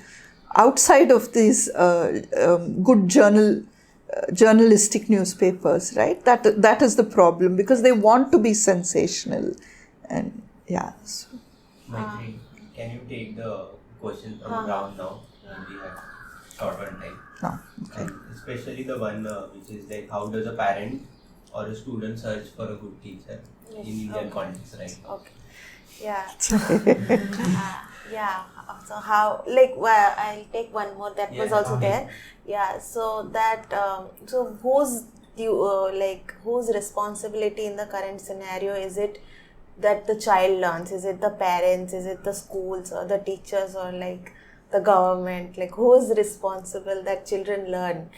Speaker 1: outside of these good journalistic newspapers, right? That is the problem, because they want to be sensational, and so.
Speaker 3: Maitrayee, can you take the question from ground now? We have short on time.
Speaker 1: No, okay.
Speaker 3: Especially the one which is like, how does a parent or a student search for a good teacher in Indian context right now?
Speaker 2: Okay. Yeah. So how, like, well, I'll take one more that was also there. Yeah. So that, so whose responsibility in the current scenario is it that the child learns? Is it the parents? Is it the schools or the teachers or like the government? Like, who is responsible that children learn?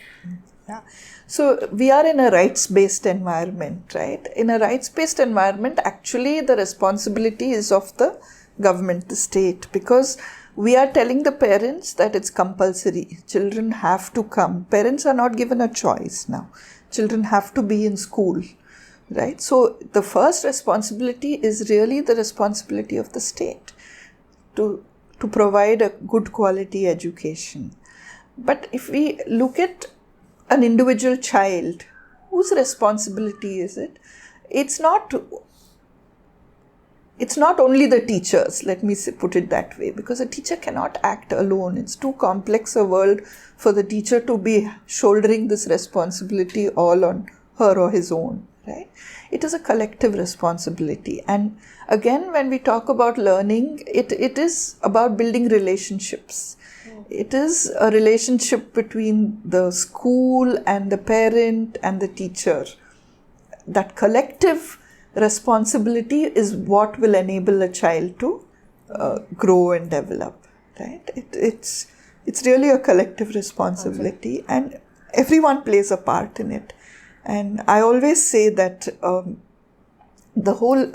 Speaker 1: Yeah. So we are in a rights-based environment, right? In a rights-based environment, actually the responsibility is of the government, the state, because we are telling the parents that it's compulsory. Children have to come. Parents are not given a choice now. Children have to be in school, right? So the first responsibility is really the responsibility of the state to provide a good quality education. But if we look at an individual child, whose responsibility is it? It's not only the teachers, let me put it that way, because a teacher cannot act alone. It's too complex a world for the teacher to be shouldering this responsibility all on her or his own, right? It is a collective responsibility. And again, when we talk about learning, it is about building relationships. It is a relationship between the school and the parent and the teacher. That collective responsibility is what will enable a child to grow and develop, right? It's really a collective responsibility, and everyone plays a part in it. And I always say that the whole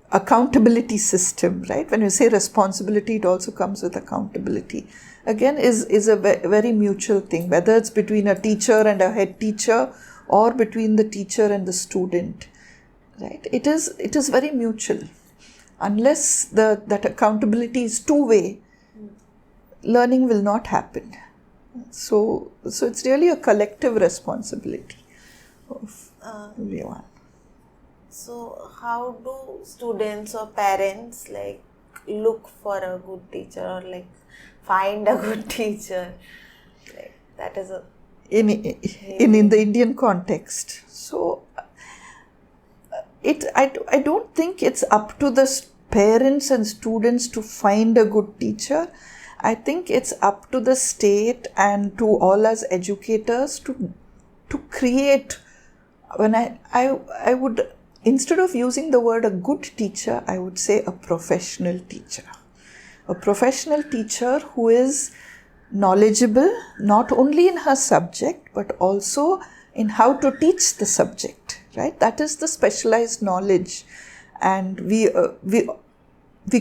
Speaker 1: accountability system, right? When you say responsibility, it also comes with accountability. Again, is a very mutual thing, whether it's between a teacher and a head teacher or between the teacher and the student, right? It is very mutual. Unless that accountability is two-way, learning will not happen. So it's really a collective responsibility of everyone.
Speaker 2: So how do students or parents like look for a good teacher or like find a good teacher? Like, that is a
Speaker 1: in the Indian context. So I don't think it's up to the parents and students to find a good teacher. I think it's up to the state and to all us educators to create. When I would, instead of using the word a good teacher, I would say a professional teacher. A professional teacher who is knowledgeable not only in her subject but also in how to teach the subject, right? That is the specialized knowledge, and we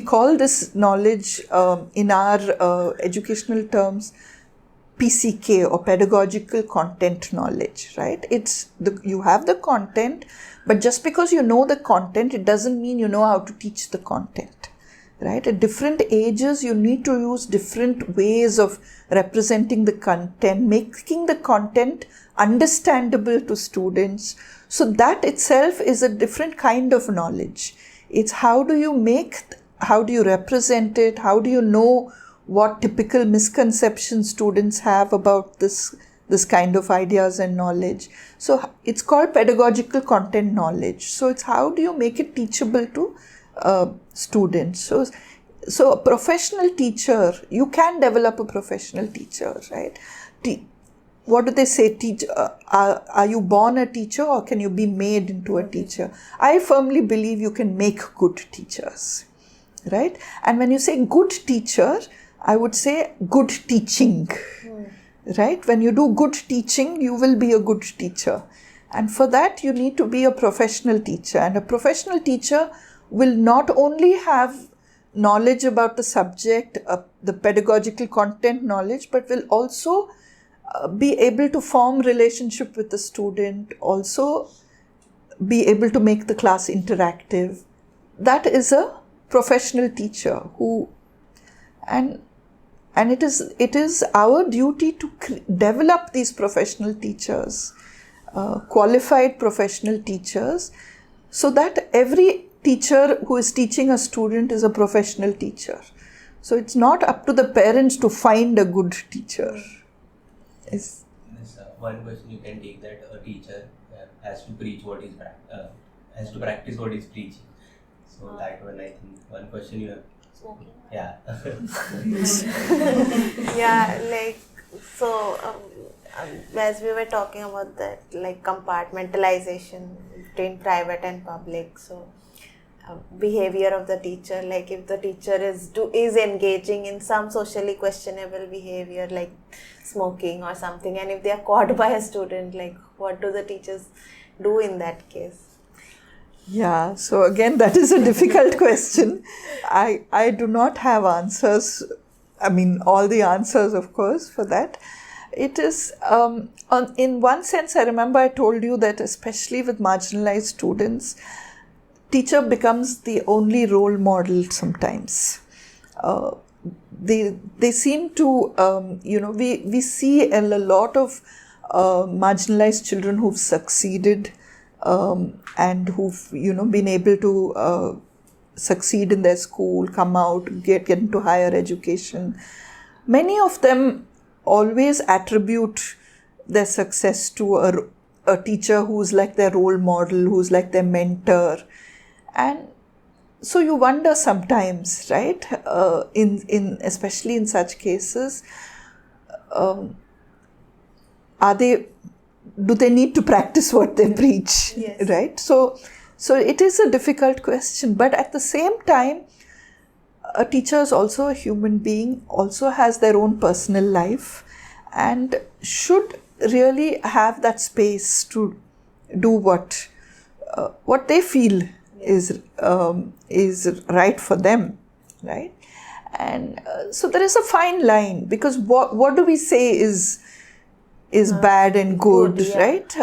Speaker 1: call this knowledge in our educational terms PCK, or pedagogical content knowledge, right? You have the content, but just because you know the content, it doesn't mean you know how to teach the content, right? At different ages, you need to use different ways of representing the content, making the content understandable to students. So that itself is a different kind of knowledge. It's how do you represent it? How do you know what typical misconceptions students have about this this kind of ideas and knowledge. So it's called pedagogical content knowledge. So it's how do you make it teachable to students. So a professional teacher, you can develop a professional teacher, right? What do they say? Are you born a teacher or can you be made into a teacher? I firmly believe you can make good teachers, right? And when you say good teacher, I would say good teaching, right? When you do good teaching, you will be a good teacher. And for that, you need to be a professional teacher. And a professional teacher will not only have knowledge about the subject, the pedagogical content knowledge, but will also be able to form relationship with the student, also be able to make the class interactive. That is a professional teacher who, and it is our duty to develop these professional teachers, qualified professional teachers, so that every teacher who is teaching a student is a professional teacher. So it's not up to the parents to find a good teacher.
Speaker 3: Yes, one question you can take, that a teacher has to preach what is has to practice what is preaching. So that one, I think, one question you have.
Speaker 2: Smoking.
Speaker 3: Yeah.
Speaker 2: Yeah, like, so as we were talking about that, like compartmentalization between private and public, so behavior of the teacher, like if the teacher is engaging in some socially questionable behavior like smoking or something, and if they are caught by a student, like what do the teachers do in that case?
Speaker 1: Yeah, so again, that is a difficult question. I do not have answers. I mean, all the answers, of course, for that. It is, in one sense, I remember I told you that especially with marginalized students, teacher becomes the only role model sometimes. They seem to, we see a lot of marginalized children who've succeeded and who've, been able to succeed in their school, come out, get into higher education. Many of them always attribute their success to a teacher who's like their role model, who's like their mentor. And so you wonder sometimes, right, especially in such cases, do they need to practice what they preach?
Speaker 2: Yes.
Speaker 1: Right? So it is a difficult question, but at the same time, a teacher is also a human being, also has their own personal life, and should really have that space to do what they feel is right for them, right? And so there is a fine line, because what do we say is bad and good,
Speaker 2: yeah.
Speaker 1: right?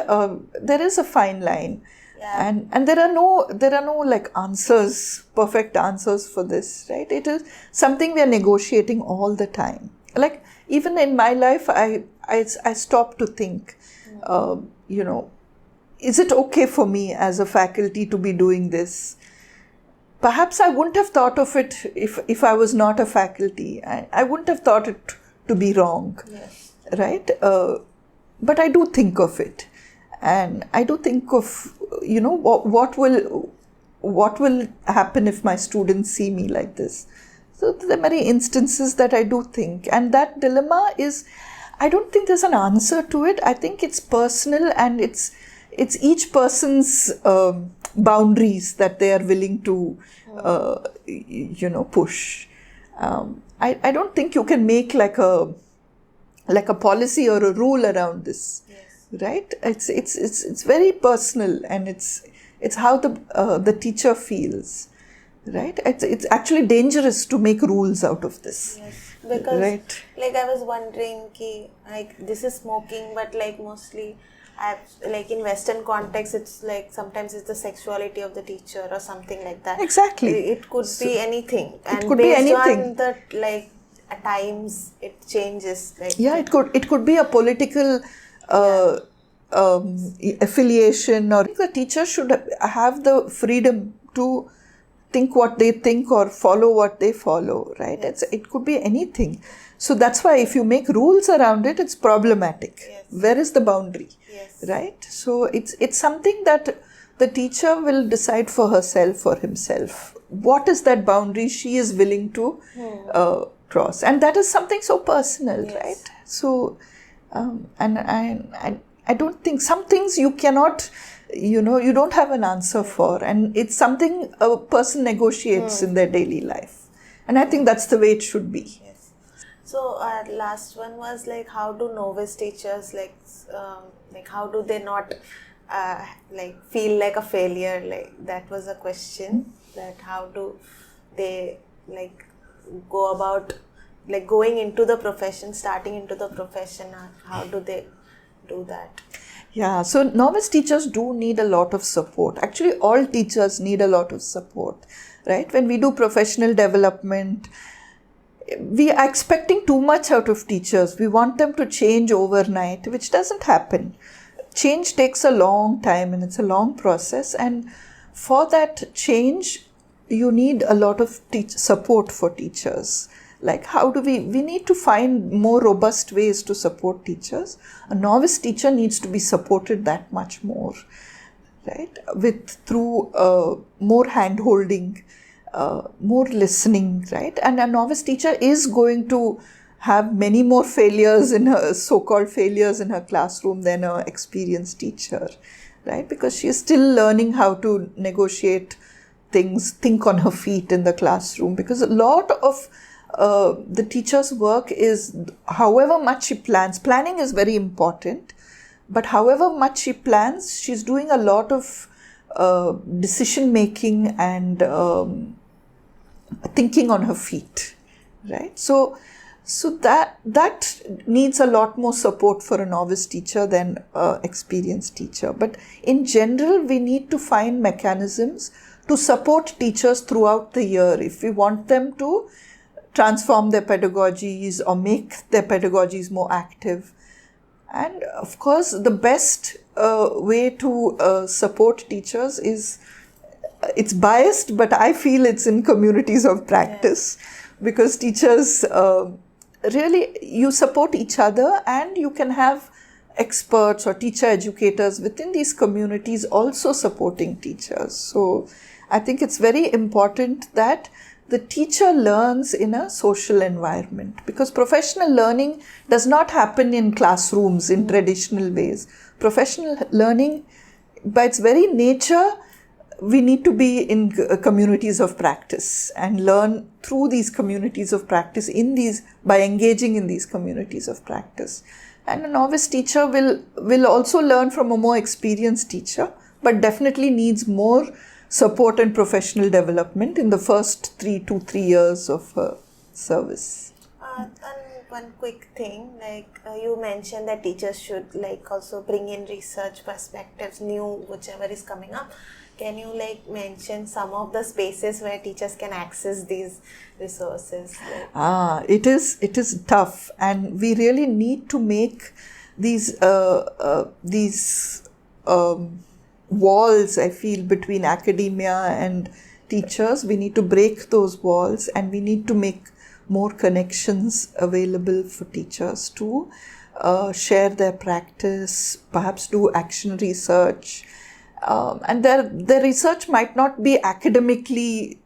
Speaker 1: There is a fine line.
Speaker 2: Yeah.
Speaker 1: And there are no like answers, perfect answers for this, right? It is something we are negotiating all the time. Like even in my life, I stop to think, is it okay for me as a faculty to be doing this? Perhaps I wouldn't have thought of it if I was not a faculty. I wouldn't have thought it to be wrong,
Speaker 2: Yes.
Speaker 1: right? But I do think of it. And I do think of, what will happen if my students see me like this. So there are many instances that I do think. And that dilemma is, I don't think there's an answer to it. I think it's personal, and it's each person's boundaries that they are willing to, push. I don't think you can make like a policy or a rule around this.
Speaker 2: Yes.
Speaker 1: Right? It's very personal, and it's how the teacher feels, right? It's actually dangerous to make rules out of this.
Speaker 2: Yes. Because
Speaker 1: right.
Speaker 2: like I was wondering like this is smoking, but like mostly like in Western context, it's like sometimes it's the sexuality of the teacher or something like that.
Speaker 1: Exactly.
Speaker 2: It could be anything, and
Speaker 1: could be
Speaker 2: based
Speaker 1: anything.
Speaker 2: on that, like at times it changes. Like
Speaker 1: it could be a political affiliation, or the teacher should have the freedom to think what they think or follow what they follow, right?
Speaker 2: Yes.
Speaker 1: It could be anything. So that's why if you make rules around it, it's problematic.
Speaker 2: Yes.
Speaker 1: Where is the boundary?
Speaker 2: Yes.
Speaker 1: Right? So it's something that the teacher will decide for herself or himself. What is that boundary she is willing to cross? And that is something so personal,
Speaker 2: Yes.
Speaker 1: right? So, and I don't think some things you cannot, you don't have an answer for, and it's something a person negotiates in their daily life. And I think that's the way it should be.
Speaker 2: Yes. So our last one was like, how do novice teachers like how do they not feel like a failure? Like that was a question, that how do they go about going into the profession, starting into the profession, how do they do that?
Speaker 1: Yeah, so novice teachers do need a lot of support. Actually, all teachers need a lot of support, right? When we do professional development, we are expecting too much out of teachers. We want them to change overnight, which doesn't happen. Change takes a long time and it's a long process. And for that change, you need a lot of support for teachers. Like how do we need to find more robust ways to support teachers. A novice teacher needs to be supported that much more, right? Through more hand-holding, more listening, right? And a novice teacher is going to have many more failures in her, so-called failures in her classroom than an experienced teacher, right? Because she is still learning how to negotiate things, think on her feet in the classroom. Because a lot of the teacher's work is, however much she plans, planning is very important, but however much she plans, she's doing a lot of decision making and thinking on her feet, right? So that needs a lot more support for a novice teacher than an experienced teacher. But in general, we need to find mechanisms to support teachers throughout the year if we want them to transform their pedagogies or make their pedagogies more active. And of course, the best way to support teachers is, it's biased, but I feel it's in communities of practice. Because teachers, really, you support each other and you can have experts or teacher educators within these communities also supporting teachers. So I think it's very important that the teacher learns in a social environment, because professional learning does not happen in classrooms in traditional ways. Professional learning, by its very nature, we need to be in communities of practice and learn through these communities of practice by engaging in these communities of practice. And a novice teacher will also learn from a more experienced teacher, but definitely needs more support and professional development in the first 3 years of service.
Speaker 2: And one quick thing, you mentioned that teachers should also bring in research perspectives, new whichever is coming up. Can you mention some of the spaces where teachers can access these resources?
Speaker 1: It is tough, and we really need to make these walls, I feel, between academia and teachers. We need to break those walls, and we need to make more connections available for teachers to share their practice, perhaps do action research. And their research might not be academically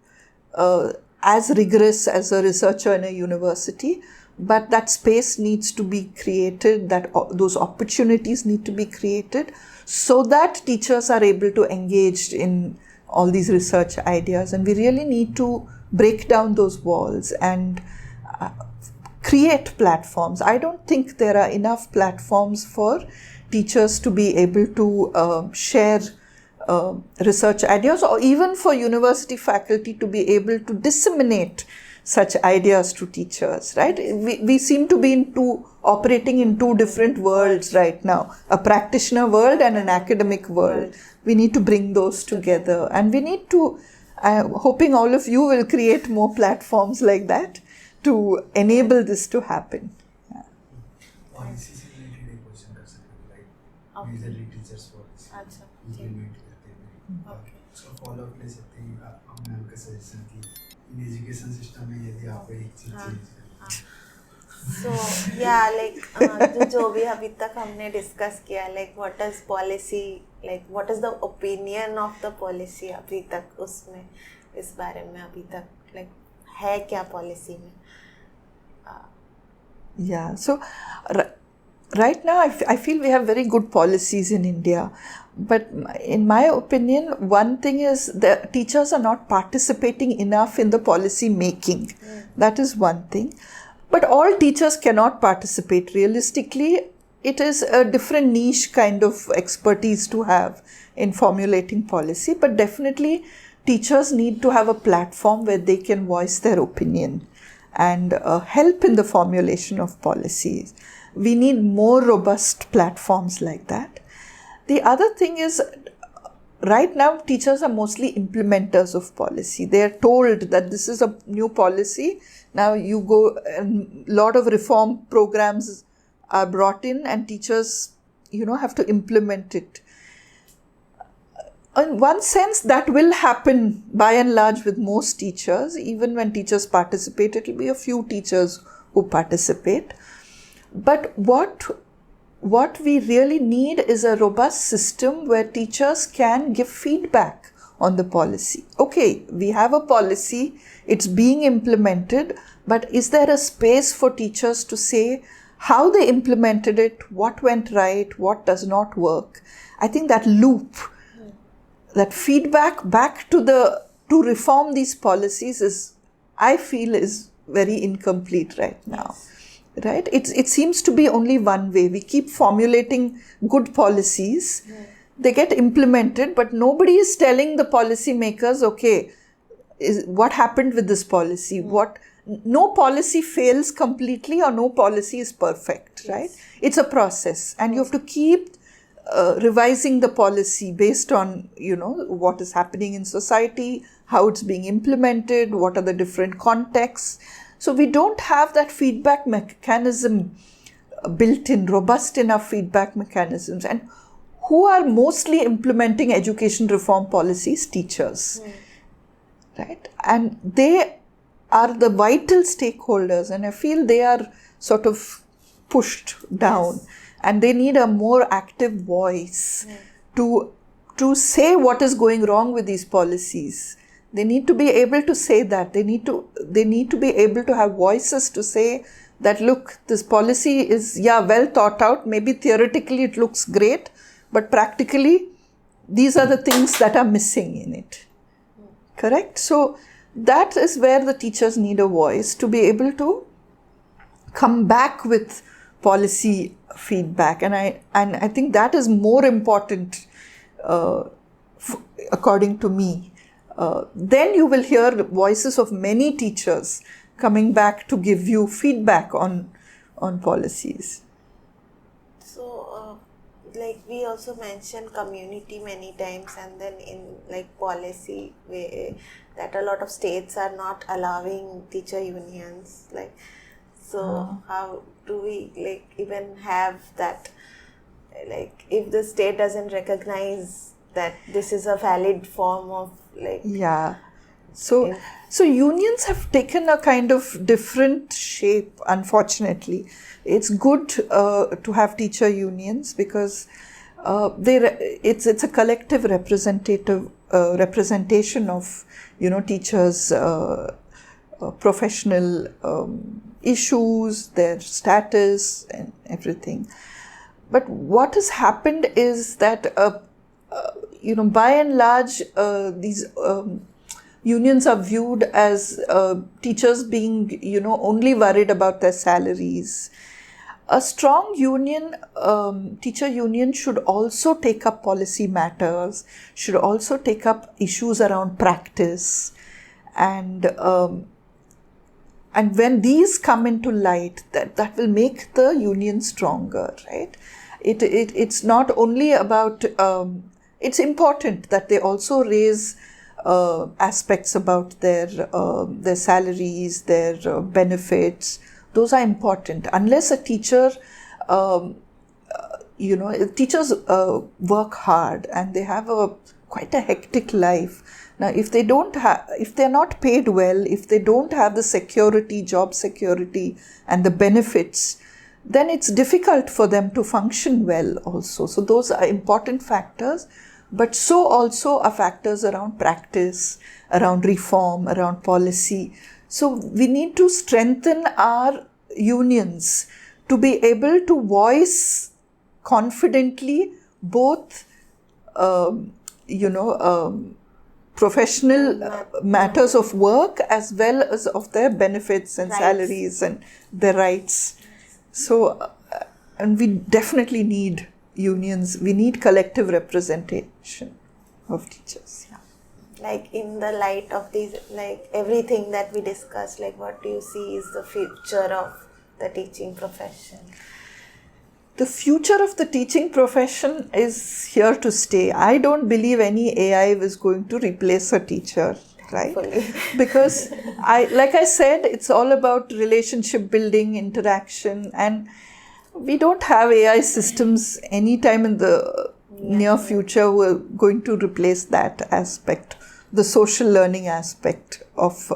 Speaker 1: as rigorous as a researcher in a university, but that space needs to be created, those opportunities need to be created so that teachers are able to engage in all these research ideas. And we really need to break down those walls and create platforms. I don't think there are enough platforms for teachers to be able to share research ideas, or even for university faculty to be able to disseminate such ideas to teachers, right? We seem to be operating in two different worlds right now, a practitioner world and an academic world. We need to bring those together, and we need to, I'm hoping all of you will create more platforms like that to enable this to happen.
Speaker 5: Majorly teachers policy
Speaker 2: अच्छा
Speaker 5: implement करते हैं
Speaker 2: okay
Speaker 5: उसका follow up ले सकते हैं आप ma'am का suggestion की इन एजुकेशन सिस्टम में यदि आप एक चीज चेंज करें
Speaker 2: सो या लाइक जो भी अभी तक हमने डिस्कस किया like what is policy like what is the opinion of the policy अभी तक उसमें इस बारे में अभी तक लाइक है क्या पॉलिसी में
Speaker 1: Yeah, so right now I feel we have very good policies in India, but in my opinion, one thing is the teachers are not participating enough in the policy making. That is one thing. But all teachers cannot participate. Realistically, it is a different niche kind of expertise to have in formulating policy, but definitely teachers need to have a platform where they can voice their opinion and help in the formulation of policies. We need more robust platforms like that. The other thing is, right now teachers are mostly implementers of policy. They are told that this is a new policy. Now you go, a lot of reform programs are brought in and teachers, have to implement it. In one sense, that will happen by and large with most teachers. Even when teachers participate, it will be a few teachers who participate. But what we really need is a robust system where teachers can give feedback on the policy. Okay, we have a policy, it's being implemented, but is there a space for teachers to say how they implemented it, what went right, what does not work? I think that loop, that feedback back to reform these policies I feel is very incomplete right now. Right? It seems to be only one way. We keep formulating good policies. They get implemented, but nobody is telling the policy makers, okay, what happened with this policy? No policy fails completely or no policy is perfect, right? It's a process and you have to keep revising the policy based on, what is happening in society, how it's being implemented, what are the different contexts. So we don't have that feedback mechanism built in, robust enough feedback mechanisms. And who are mostly implementing education reform policies? Teachers, right? And they are the vital stakeholders, and I feel they are sort of pushed down. And they need a more active voice to say what is going wrong with these policies. They need to be able to say that. They need to be able to have voices to say that, look, this policy is, well thought out. Maybe theoretically it looks great, but practically these are the things that are missing in it. Correct? So that is where the teachers need a voice to be able to come back with policy feedback, and I think that is more important, according to me. Then you will hear the voices of many teachers coming back to give you feedback on policies.
Speaker 2: So, like we also mentioned community many times, and then in policy way that a lot of states are not allowing teacher unions. So how do we even have that? If the state doesn't recognize that this is a valid form of
Speaker 1: So unions have taken a kind of different shape, unfortunately. It's good to have teacher unions because it's a collective representation of teachers' professional issues, their status and everything. But what has happened is that by and large these unions are viewed as teachers being only worried about their salaries. A strong union, teacher union, should also take up policy matters, should also take up issues around practice, and when these come into light, that will make the union stronger, right? It's not only about, it's important that they also raise aspects about their salaries, their benefits. Those are important. Unless a teacher teachers work hard and they have quite a hectic life. Now, if they're not paid well, if they don't have the security, job security and the benefits, then it's difficult for them to function well also. So those are important factors, but so also are factors around practice, around reform, around policy. So we need to strengthen our unions to be able to voice confidently both, professional matters of work as well as of their benefits and salaries and their rights. So, and we definitely need unions. We need collective representation of teachers. Yeah.
Speaker 2: Like in the light of these, like everything that we discussed, like what do you see is the future of the teaching profession?
Speaker 1: The future of the teaching profession is here to stay. I don't believe any AI is going to replace a teacher, right? Because like I said, it's all about relationship building, interaction, and we don't have AI systems anytime in the near future who are going to replace that aspect, the social learning aspect of,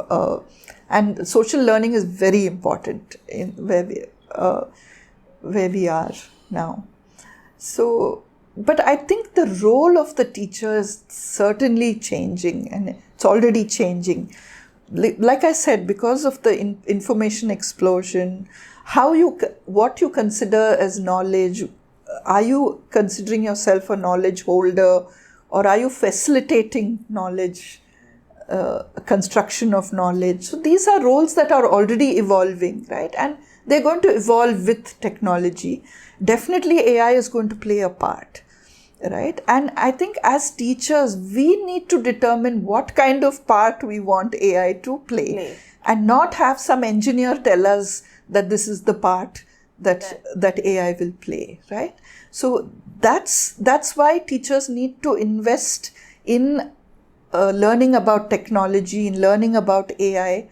Speaker 1: and social learning is very important in where we are now. So, but I think the role of the teacher is certainly changing, and it's already changing. Like I said, because of the information explosion, what you consider as knowledge, are you considering yourself a knowledge holder, or are you facilitating knowledge, construction of knowledge? So these are roles that are already evolving, right? And they're going to evolve with technology. Definitely AI is going to play a part, right? And I think as teachers, we need to determine what kind of part we want AI to play. And not have some engineer tell us that this is the part that AI will play, right? So that's why teachers need to invest in learning about technology, in learning about AI,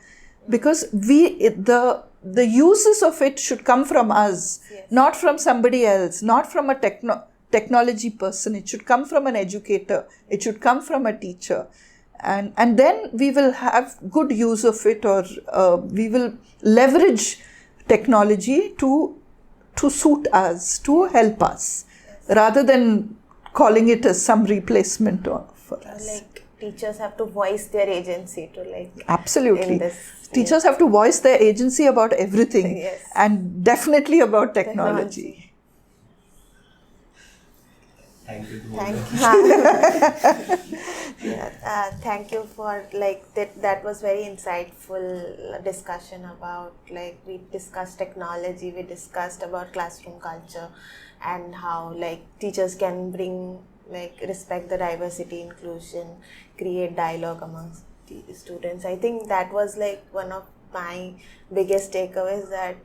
Speaker 1: because the uses of it should come from us, not from somebody else, not from a technology person. It should come from an educator. It should come from a teacher. And then we will have good use of it, or we will leverage technology to suit us, to help us, rather than calling it as some replacement for us.
Speaker 2: Like teachers have to voice their agency to like...
Speaker 1: Absolutely. Teachers have to voice their agency about everything, and definitely about technology.
Speaker 3: Thank you.
Speaker 2: Thank you for like that was very insightful discussion about, like, we discussed technology, we discussed about classroom culture and how like teachers can bring like respect the diversity, inclusion, create dialogue amongst the students. I think that was like one of my biggest takeaways, that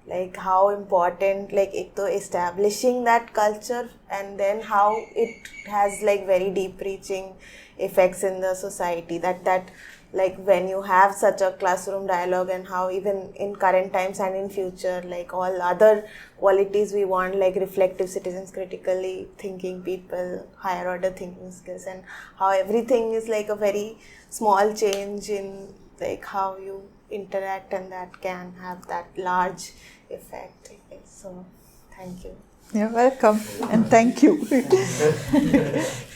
Speaker 2: like how important like establishing that culture, and then how it has like very deep reaching effects in the society, that like when you have such a classroom dialogue, and how even in current times and in future, like all other qualities we want, like reflective citizens, critically thinking people, higher order thinking skills, and how everything is like a very small change in like how you interact, and that can have that large effect. So thank you.
Speaker 1: You're welcome, and thank you.